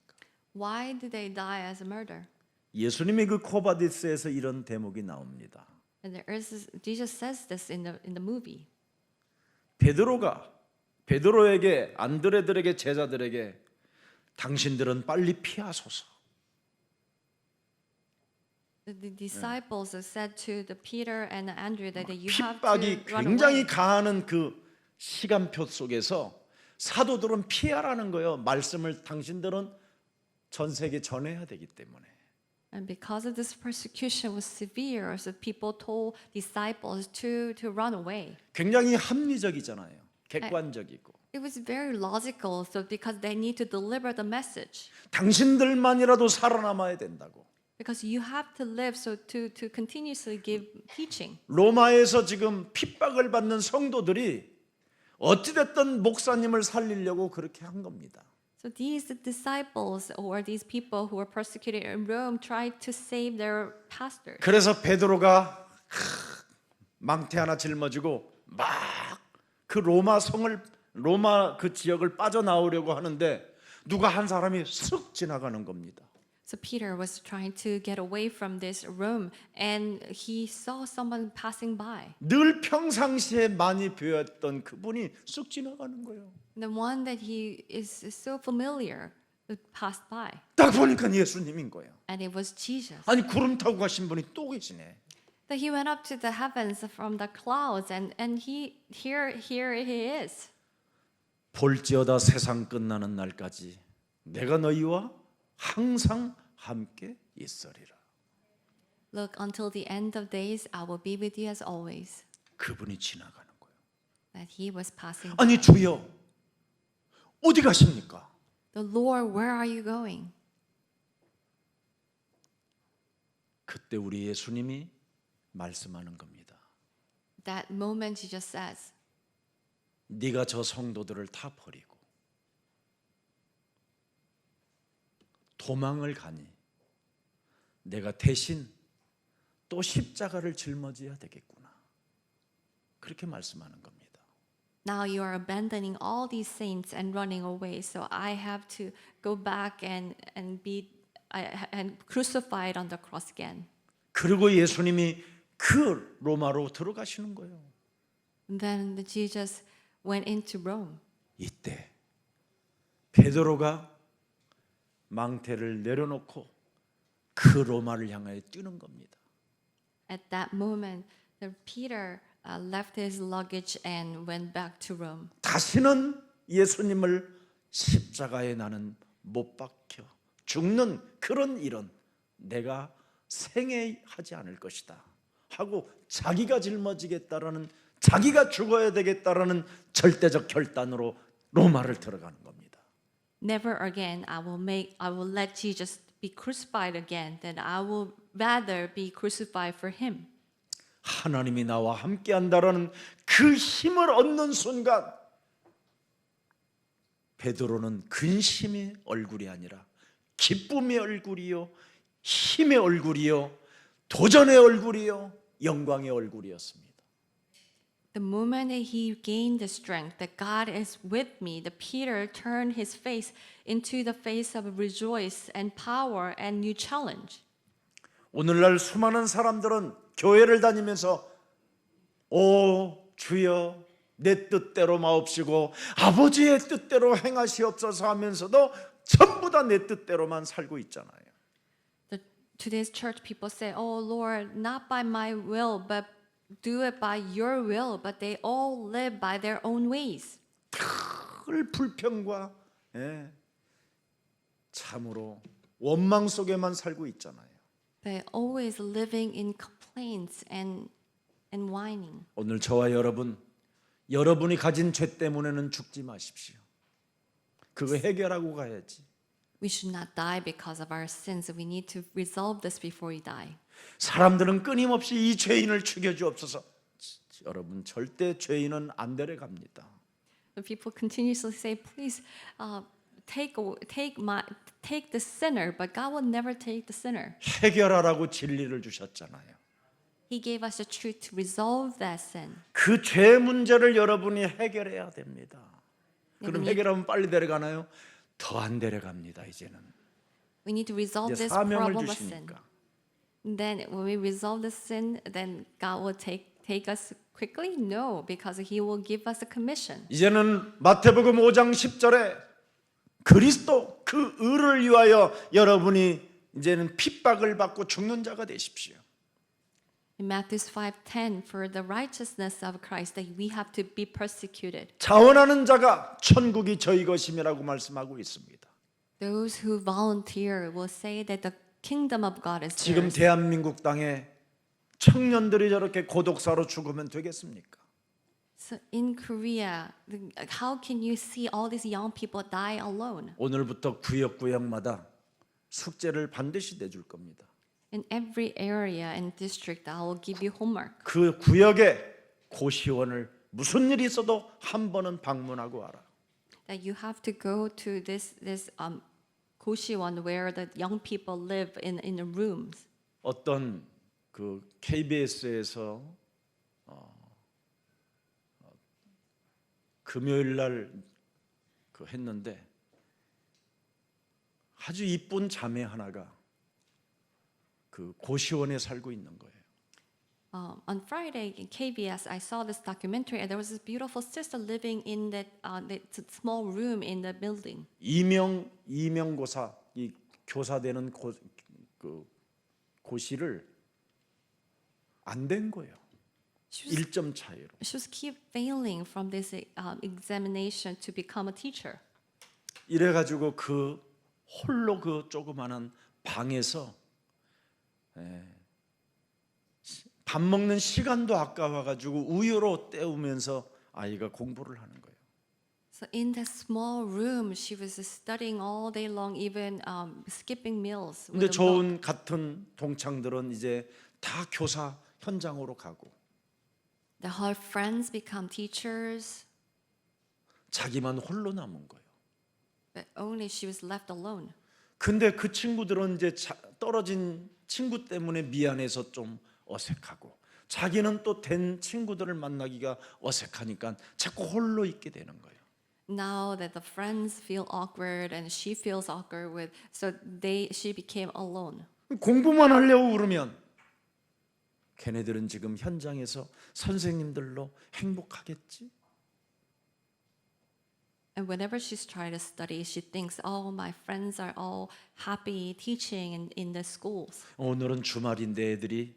Speaker 2: Why did they die as murder?
Speaker 1: 예수님이 그 코바디스에서 이런 대목이 나옵니다.
Speaker 2: And Jesus says this in the movie.
Speaker 1: 베드로에게 안드레들에게 제자들에게 당신들은 빨리 피하소서.
Speaker 2: The disciples said to the Peter and Andrew that you have
Speaker 1: 핍박이
Speaker 2: to run
Speaker 1: 굉장히
Speaker 2: away.
Speaker 1: 가하는 그 시간표 속에서 사도들은 피하라는 거예요. 말씀을 당신들은 전 세계 전해야 되기 때문에.
Speaker 2: And because of this persecution was severe, so people told disciples to run away.
Speaker 1: 굉장히 합리적이잖아요. 객관적이고.
Speaker 2: It was very logical, so because they need to deliver the message.
Speaker 1: 당신들만이라도 살아남아야 된다고.
Speaker 2: Because you have to live so to continuously give teaching.
Speaker 1: 로마에서 지금 핍박을 받는 성도들이 어찌됐든 목사님을 살리려고 그렇게 한 겁니다.
Speaker 2: So these disciples or these people who were persecuted in Rome tried to save their pastors.
Speaker 1: 그래서 베드로가 망태 하나 짊어지고 막 그 로마 그 지역을 빠져나오려고 하는데 누가 한 사람이 쓱 지나가는 겁니다.
Speaker 2: So Peter was trying to get away from this room and he saw someone passing by.
Speaker 1: 늘 평상시에 많이 배웠던 그분이 쓱 지나가는 거예요.
Speaker 2: The one that he is so familiar passed by.
Speaker 1: 딱 보니까 예수님인 거예요.
Speaker 2: And it was Jesus.
Speaker 1: 아니 구름 타고 가신 분이 또 계시네.
Speaker 2: That he went up to the heavens from the clouds and here he is.
Speaker 1: 볼지어다 세상 끝나는 날까지 내가 너희와 항상 함께 있으리라.
Speaker 2: Look, until the end of days, I will be with you as always.
Speaker 1: 그분이 지나가는 거예요.
Speaker 2: That he was passing by.
Speaker 1: 아니 주여 어디 가십니까?
Speaker 2: The Lord, where are you going?
Speaker 1: 그때 우리 예수님이 말씀하는 겁니다.
Speaker 2: That moment Jesus says,
Speaker 1: 네가 저 성도들을 다 버리고 도망을 가니 내가 대신 또 십자가를 짊어져야 되겠구나. 그렇게 말씀하는 겁니다.
Speaker 2: now you are abandoning all these saints and running away, so I have to go back and be crucified on the cross again.
Speaker 1: 그리고 예수님이 그 로마로 들어가시는 거예요.
Speaker 2: And then Jesus went into Rome.
Speaker 1: 이때 베드로가 망태를 내려놓고 그 로마를 향하여 뛰는 겁니다.
Speaker 2: At that moment, Peter left his luggage and went back to Rome.
Speaker 1: 다시는 예수님을 십자가에 나는 못 박혀 죽는 그런 일은 내가 생애하지 않을 것이다 하고 자기가 짊어지겠다라는 자기가 죽어야 되겠다라는 절대적 결단으로 로마를 들어가는 겁니다.
Speaker 2: Never again I will let Jesus be crucified again. Then I will rather be crucified for him.
Speaker 1: 하나님이 나와 함께 한다라는 그 힘을 얻는 순간 베드로는 근심의 얼굴이 아니라 기쁨의 얼굴이요, 힘의 얼굴이요, 도전의 얼굴이요, 영광의 얼굴이었습니다.
Speaker 2: The moment that he gained the strength that God is with me, the Peter turned his face into the face of rejoice and power and new challenge.
Speaker 1: 오늘날 수많은 사람들은 교회를 다니면서 오 주여 내 뜻대로 마옵시고 아버지의 뜻대로 행하시옵소서 하면서도 전부 다 내 뜻대로만 살고 있잖아요.
Speaker 2: Today's church people say, "Oh Lord, not by my will, but do it by your will." But they all live by their own ways.
Speaker 1: 늘 불평과 참으로 원망 속에만 살고 있잖아요.
Speaker 2: They're always living in complaints and whining.
Speaker 1: 오늘 저와 여러분이 가진 죄 때문에는 죽지 마십시오. 그거 해결하고 가야지.
Speaker 2: We should not die because of our sins. We need to resolve this before we die.
Speaker 1: 사람들은 끊임없이 이 죄인을 죽여주옵소서. 여러분 절대 죄인은 안 데려갑니다.
Speaker 2: The people continuously say, "Please, take the sinner," but God will never take the sinner.
Speaker 1: 해결하라고 진리를 주셨잖아요.
Speaker 2: He gave us the truth to resolve that sin.
Speaker 1: 그 죄 문제를 여러분이 해결해야 됩니다. 그럼
Speaker 2: 네,
Speaker 1: 해결하면 빨리 데려가나요? 더 안 데려갑니다. 이제는
Speaker 2: We need to resolve
Speaker 1: 이제
Speaker 2: this
Speaker 1: 사명을
Speaker 2: problem of sin.
Speaker 1: 주시니까.
Speaker 2: Then when we resolve the sin, then God will take us quickly? No, because He will give us a commission.
Speaker 1: 이제는 마태복음 5장 10절에 그리스도 그 의를 위하여 여러분이 이제는 핍박을 받고 죽는 자가 되십시오.
Speaker 2: In Matthew 5:10, for the righteousness of Christ, that we have to be persecuted.
Speaker 1: 자원하는 자가 천국이 저희 것임이라고 말씀하고 있습니다.
Speaker 2: Those who volunteer will say that the kingdom of God is
Speaker 1: 지금
Speaker 2: theirs.
Speaker 1: 대한민국 땅에 청년들이 저렇게 고독사로 죽으면 되겠습니까?
Speaker 2: So in Korea, how can you see all these young people die alone?
Speaker 1: 오늘부터 구역마다 숙제를 반드시 내줄 겁니다.
Speaker 2: In every area and district, I will give you homework.
Speaker 1: 그 구역에 고시원을 무슨 일이 있어도 한 번은 방문하고 와라.
Speaker 2: That you have to go to this 고시원 where the young people live in the rooms.
Speaker 1: 어떤 그 KBS에서 금요일 날 그 했는데 아주 이쁜 자매 하나가 그 고시원에 살고 있는 거예요.
Speaker 2: On Friday in KBS, I saw this documentary, and there was this beautiful sister living in that small room in the building.
Speaker 1: 이명고사 이 교사 되는 그 고시를 안 된 거예요. 1점 차이로.
Speaker 2: She was keep failing from this examination to become a teacher.
Speaker 1: 이래 가지고 그 홀로 그 조그마한 방에서 밥 먹는 시간도 아까워 가지고 우유로 때우면서 아이가 공부를 하는 거예요.
Speaker 2: So in that small room, she was studying all day long, even skipping meals.
Speaker 1: 근데
Speaker 2: with a milk.
Speaker 1: 좋은 같은 동창들은 이제 다 교사 현장으로 가고
Speaker 2: Her friends become teachers,
Speaker 1: 자기만 홀로 남은 거예요.
Speaker 2: but only she was left alone.
Speaker 1: 근데 그 친구들은 이제 떨어진 친구 때문에 미안해서 좀 어색하고 자기는 또 된 친구들을 만나기가 어색하니까 자꾸 홀로 있게 되는 거예요.
Speaker 2: Now that the friends feel awkward and she feels awkward with, so she became alone.
Speaker 1: 공부만 하려고 그러면 걔네들은 지금 현장에서 선생님들로 행복하겠지?
Speaker 2: And whenever she's trying to study, she thinks, "Oh, my friends are all happy teaching in the schools."
Speaker 1: 오늘은 주말인데 애들이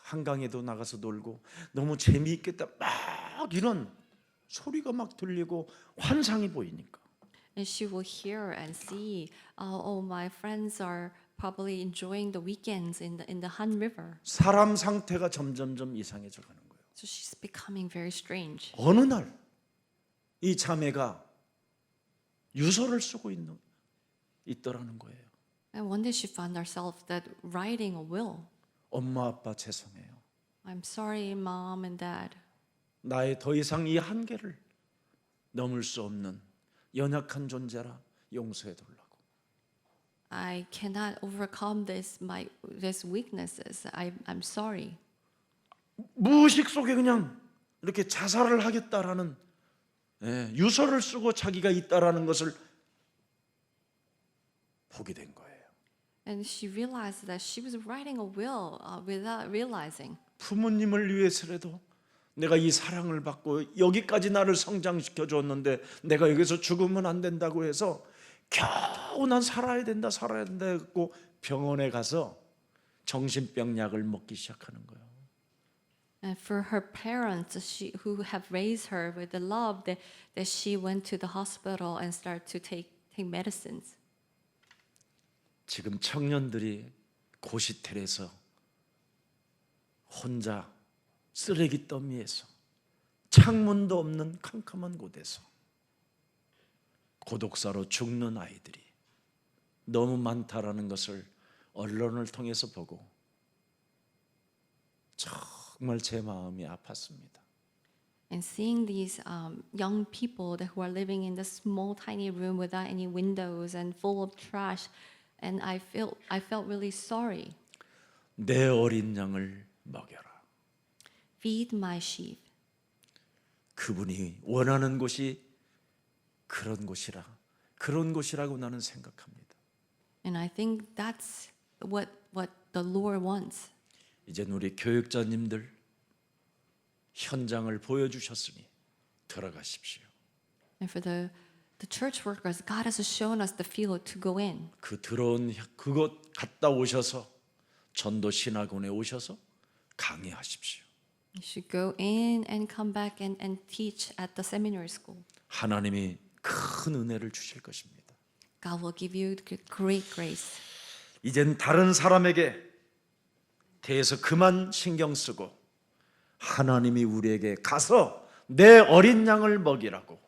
Speaker 1: 한강에도 나가서 놀고 너무 재미있겠다 막 이런 소리가 막 들리고 환상이 보이니까
Speaker 2: And she will hear and see, "Oh, my friends are probably enjoying the weekends in the Han River."
Speaker 1: 사람 상태가 점점점 이상해져 가는 거예요.
Speaker 2: So she's becoming very strange.
Speaker 1: 어느 날 이 자매가 유서를 쓰고 있더라는 거예요.
Speaker 2: And one day she found herself that writing a will.
Speaker 1: 엄마 아빠 죄송해요.
Speaker 2: I'm sorry, mom and dad.
Speaker 1: 나의 더 이상 이 한계를 넘을 수 없는 연약한 존재라 용서해 달라고.
Speaker 2: I cannot overcome these weaknesses. I'm sorry.
Speaker 1: 무의식 속에 그냥 이렇게 자살을 하겠다라는 유서를 쓰고 자기가 있다라는 것을 보게 된 거예요.
Speaker 2: And she realized that she was writing a will without realizing.
Speaker 1: 부모님을 위해서라도 내가 이 사랑을 받고 여기까지 나를 성장시켜 줬는데 내가 여기서 죽으면 안 된다고 해서 겨우 난 살아야 된다 했고 병원에 가서 정신병 약을 먹기 시작하는 거예요.
Speaker 2: And for her parents, who have raised her with the love, that she went to the hospital and started to take medicines.
Speaker 1: 지금 청년들이 고시텔에서 혼자 쓰레기 더미에서 창문도 없는 캄캄한 곳에서 고독사로 죽는 아이들이 너무 많다라는 것을 언론을 통해서 보고 정말 제 마음이 아팠습니다.
Speaker 2: And seeing these young people who are living in this small, tiny room without any windows and full of trash, and I felt really sorry.
Speaker 1: 내 어린 양을 먹여라.
Speaker 2: Feed my sheep.
Speaker 1: 그분이 원하는 곳이 그런 곳이라고 나는 생각합니다.
Speaker 2: And I think that's what the Lord wants.
Speaker 1: 이제 우리 교육자님들 현장을 보여주셨으니 들어가십시오.
Speaker 2: And for the church workers, God has shown us the field to go in.
Speaker 1: 그 들어온 그곳 갔다 오셔서 전도 신학원에 오셔서 강의하십시오.
Speaker 2: You should go in and come back and teach at the seminary school.
Speaker 1: 하나님이 큰 은혜를 주실 것입니다.
Speaker 2: God will give you great grace.
Speaker 1: 이젠 다른 사람에게 대해서 그만 신경 쓰고 하나님이 우리에게 가서 내 어린 양을 먹이라고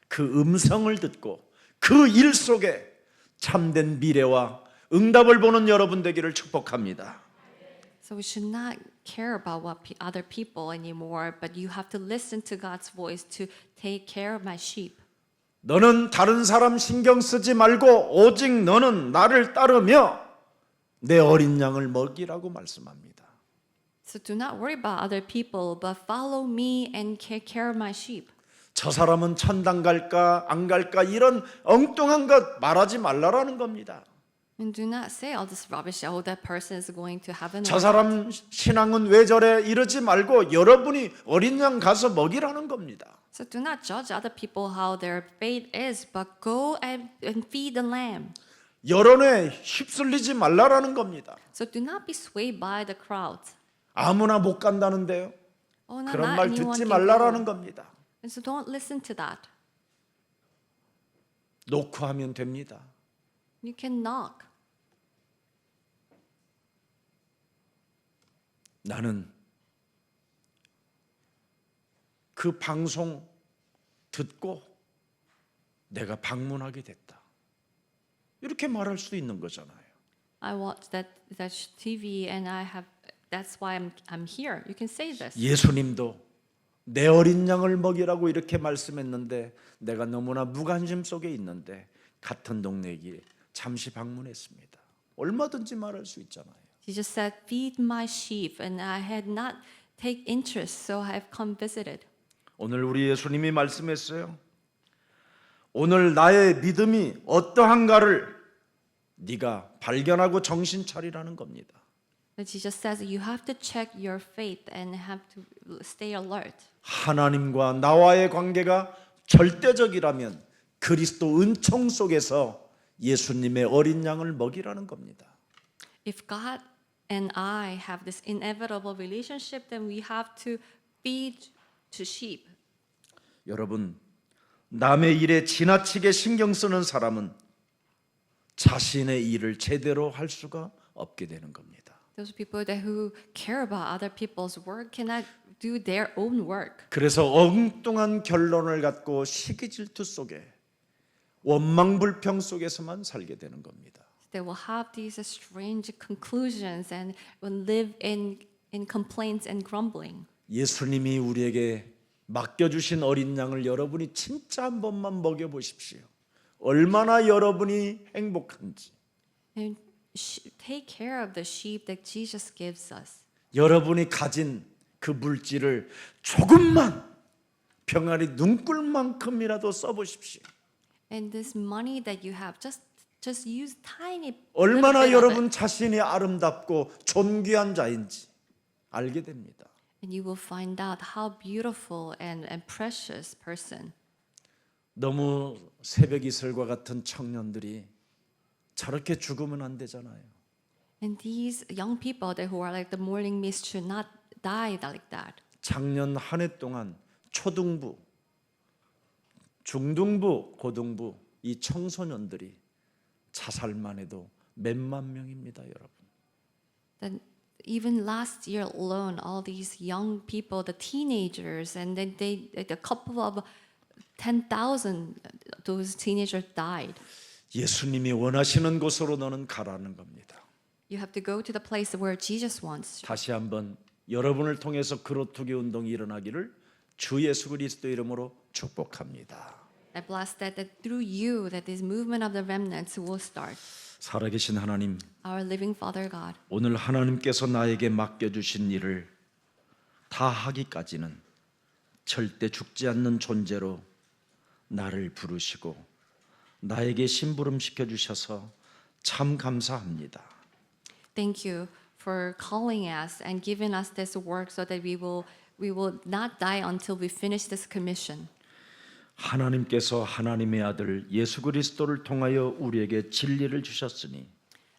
Speaker 1: 그 음성을 듣고 그 일 속에 참된 미래와 응답을 보는 여러분 되기를 축복합니다.
Speaker 2: So we should not care about what other people anymore, but you have to listen to God's voice to take care of my sheep.
Speaker 1: 너는 다른 사람 신경 쓰지 말고 오직 너는 나를 따르며 내 어린 양을 먹이라고 말씀합니다.
Speaker 2: So do not worry about other people, but follow me and take care of my sheep.
Speaker 1: 저 사람은 천당 갈까 안 갈까 이런 엉뚱한 것 말하지 말라라는 겁니다.
Speaker 2: And do not say all this rubbish. Oh, that person is going to heaven.
Speaker 1: 저 사람 신앙은 왜 저래 이러지 말고 여러분이 어린 양 가서 먹이라는 겁니다.
Speaker 2: So do not judge other people how their faith is, but go and feed the lamb.
Speaker 1: 여론에 휩쓸리지 말라라는 겁니다.
Speaker 2: So do not be swayed by the crowd.
Speaker 1: 아무나 못 간다는데요.
Speaker 2: Oh, no,
Speaker 1: 그런
Speaker 2: not
Speaker 1: 말
Speaker 2: anyone
Speaker 1: 듣지
Speaker 2: can
Speaker 1: 말라라는
Speaker 2: go.
Speaker 1: 겁니다.
Speaker 2: And so don't listen to that.
Speaker 1: 놓고 하면 됩니다.
Speaker 2: You can knock.
Speaker 1: 나는 그 방송 듣고 내가 방문하게 됐다. 이렇게 말할 수 있는 거잖아요.
Speaker 2: I watched that TV and that's why I'm here. You can say this.
Speaker 1: 예수님도 내 어린 양을 먹이라고 이렇게 말씀했는데 내가 너무나 무관심 속에 있는데 같은 동네에 잠시 방문했습니다. 얼마든지 말할 수 있잖아요.
Speaker 2: Jesus said, "Feed my sheep," and I had not take interest, so I have come visited.
Speaker 1: 오늘 우리 예수님이 말씀했어요. 오늘 나의 믿음이 어떠한가를 네가 발견하고 정신 차리라는 겁니다.
Speaker 2: But Jesus says you have to check your faith and have to stay alert.
Speaker 1: 하나님과 나와의 관계가 절대적이라면 그리스도 은총 속에서 예수님의 어린 양을 먹이라는 겁니다.
Speaker 2: If God and I have this inevitable relationship, then we have to feed to sheep.
Speaker 1: 여러분, 남의 일에 지나치게 신경 쓰는 사람은 자신의 일을 제대로 할 수가 없게 되는 겁니다.
Speaker 2: Those people who care about other people's work cannot do their own work.
Speaker 1: 그래서 엉뚱한 결론을 갖고 시기 질투 속에 원망불평 속에서만 살게 되는 겁니다.
Speaker 2: They will have these strange conclusions and will live in complaints and grumbling.
Speaker 1: 예수님이 우리에게 맡겨주신 어린 양을 여러분이 진짜 한 번만 먹여보십시오. 얼마나 여러분이 행복한지.
Speaker 2: And take care of the sheep that Jesus gives us.
Speaker 1: 여러분이 가진 그 물질을 조금만 병아리 눈꿀만큼이라도 써보십시오.
Speaker 2: And this money that you have, just use tiny.
Speaker 1: 얼마나
Speaker 2: little bit of
Speaker 1: 여러분
Speaker 2: it.
Speaker 1: 자신이 아름답고 존귀한 자인지 알게 됩니다.
Speaker 2: And you will find out how beautiful and precious person.
Speaker 1: 너무 새벽 이슬과 같은 청년들이 저렇게 죽으면 안 되잖아요.
Speaker 2: And these young people that who are like the morning mist should not die like that.
Speaker 1: 작년 한 해 동안 초등부, 중등부, 고등부 이 청소년들이 자살만 해도 몇만 명입니다, 여러분.
Speaker 2: Then even last year alone, all these young people, the teenagers, and then a couple of 10,000, those teenagers died.
Speaker 1: 예수님이 원하시는 곳으로 너는 가라는 겁니다.
Speaker 2: You have to go to the place where Jesus wants you.
Speaker 1: 다시 한번 여러분을 통해서 그로투기 운동이 일어나기를 주 예수 그리스도 이름으로 축복합니다.
Speaker 2: I bless that through you, that this movement of the remnants will start.
Speaker 1: 살아계신 하나님,
Speaker 2: Our living Father God,
Speaker 1: 오늘 하나님께서 나에게 맡겨주신 일을 다 하기까지는 절대 죽지 않는 존재로 나를 부르시고 나에게 심부름 시켜주셔서 참 감사합니다.
Speaker 2: thank you for calling us and giving us this work so that we will not die until we finish this commission.
Speaker 1: 하나님께서 하나님의 아들 예수 그리스도를 통하여 우리에게 진리를 주셨으니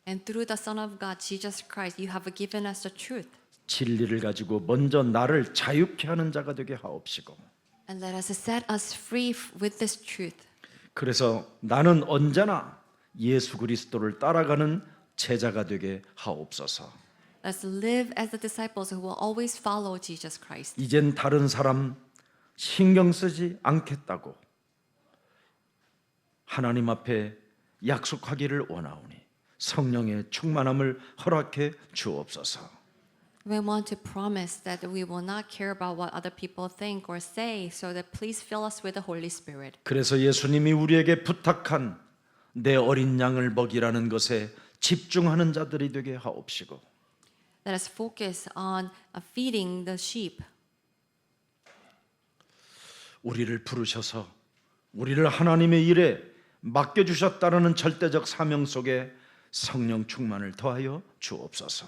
Speaker 2: And through the Son of God, Jesus Christ, you have given us the truth.
Speaker 1: 진리를 가지고 먼저 나를 자유케 하는 자가 되게 하옵시고
Speaker 2: And let us set us free with this truth.
Speaker 1: 그래서 나는 언제나 예수 그리스도를 따라가는 제자가 되게 하옵소서.
Speaker 2: Let's live as the disciples who will always follow Jesus Christ.
Speaker 1: 이젠 다른 사람 신경 쓰지 않겠다고 하나님 앞에 약속하기를 원하오니 성령의 충만함을 허락해 주옵소서.
Speaker 2: We want to promise that we will not care about what other people think or say, so that please fill us with the Holy Spirit.
Speaker 1: 그래서 예수님이 우리에게 부탁한 내 어린 양을 먹이라는 것에 집중하는 자들이 되게 하옵시고
Speaker 2: Let us focus on feeding the sheep.
Speaker 1: 우리를 부르셔서 우리를 하나님의 일에 맡겨주셨다는 절대적 사명 속에 성령 충만을 더하여 주옵소서.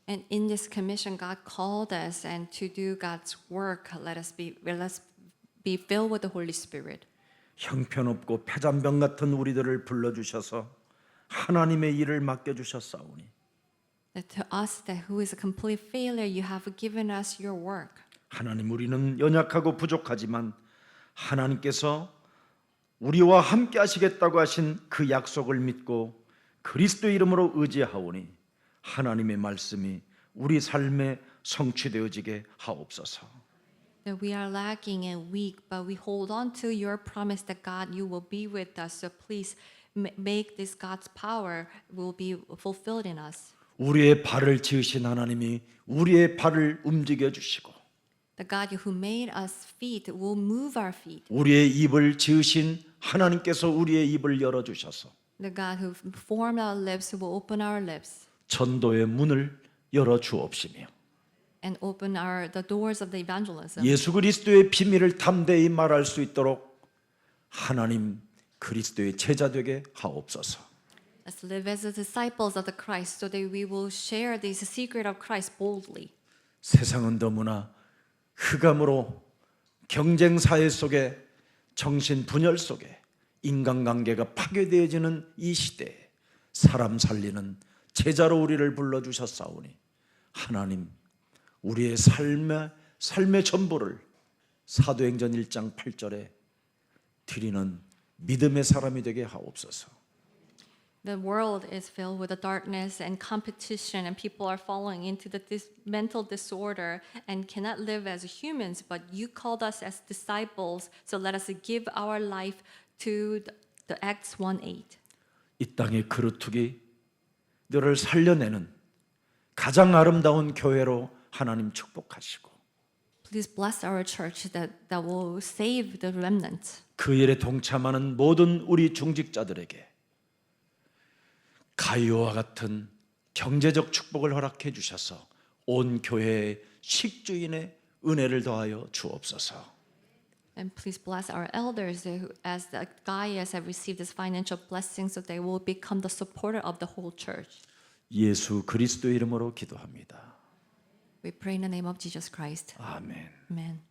Speaker 2: And in this commission, God called us and to do God's work. Let us be filled with the Holy Spirit.
Speaker 1: 형편없고 패잔병 같은 우리들을 불러주셔서 하나님의 일을 맡겨주셨사오니
Speaker 2: That to us, that who is a complete failure, you have given us your work.
Speaker 1: 하나님 우리는 연약하고 부족하지만 하나님께서 우리와 함께 하시겠다고 하신 그 약속을 믿고 그리스도 이름으로 의지하오니 하나님의 말씀이 우리 삶에 성취되어지게 하옵소서.
Speaker 2: That we are lacking and weak, but we hold on to your promise that God, you will be with us. So please make this God's power will be fulfilled in us.
Speaker 1: 우리의 발을 지으신 하나님이 우리의 발을 움직여 주시고
Speaker 2: The God who made us feet will move our feet.
Speaker 1: 우리의 입을 지으신 하나님께서 우리의 입을 열어 주셔서
Speaker 2: The God who formed our lips will open our lips
Speaker 1: 전도의 문을 열어 주옵시며
Speaker 2: and open the doors of the evangelism.
Speaker 1: 예수 그리스도의 비밀을 담대히 말할 수 있도록 하나님 그리스도의 제자 되게 하옵소서.
Speaker 2: Let's live as the disciples of the Christ so that we will share this secret of Christ boldly.
Speaker 1: 세상은 너무나 흑암으로 경쟁 사회 속에 정신 분열 속에 인간관계가 파괴되어지는 이 시대에 사람 살리는 제자로 우리를 불러주셨사오니 하나님 우리의 삶의 전부를 사도행전 1장 8절에 드리는 믿음의 사람이 되게 하옵소서.
Speaker 2: The world is filled with the darkness and competition, and people are falling into this mental disorder and cannot live as humans. But you called us as disciples, so let us give our life to the Acts 1:8.
Speaker 1: 이 땅의 그루트기들을 살려내는 가장 아름다운 교회로 하나님 축복하시고
Speaker 2: Please bless our church that will save the remnant.
Speaker 1: 그 일에 동참하는 모든 우리 중직자들에게 가이오와 같은 경제적 축복을 허락해 주셔서 온 교회의 식주인의 은혜를 더하여 주옵소서.
Speaker 2: And please bless our elders who, as the Gaius have received this financial blessing, so they will become the supporter of the whole church.
Speaker 1: 예수 그리스도 이름으로 기도합니다.
Speaker 2: We pray in the name of Jesus Christ.
Speaker 1: 아멘.
Speaker 2: Amen.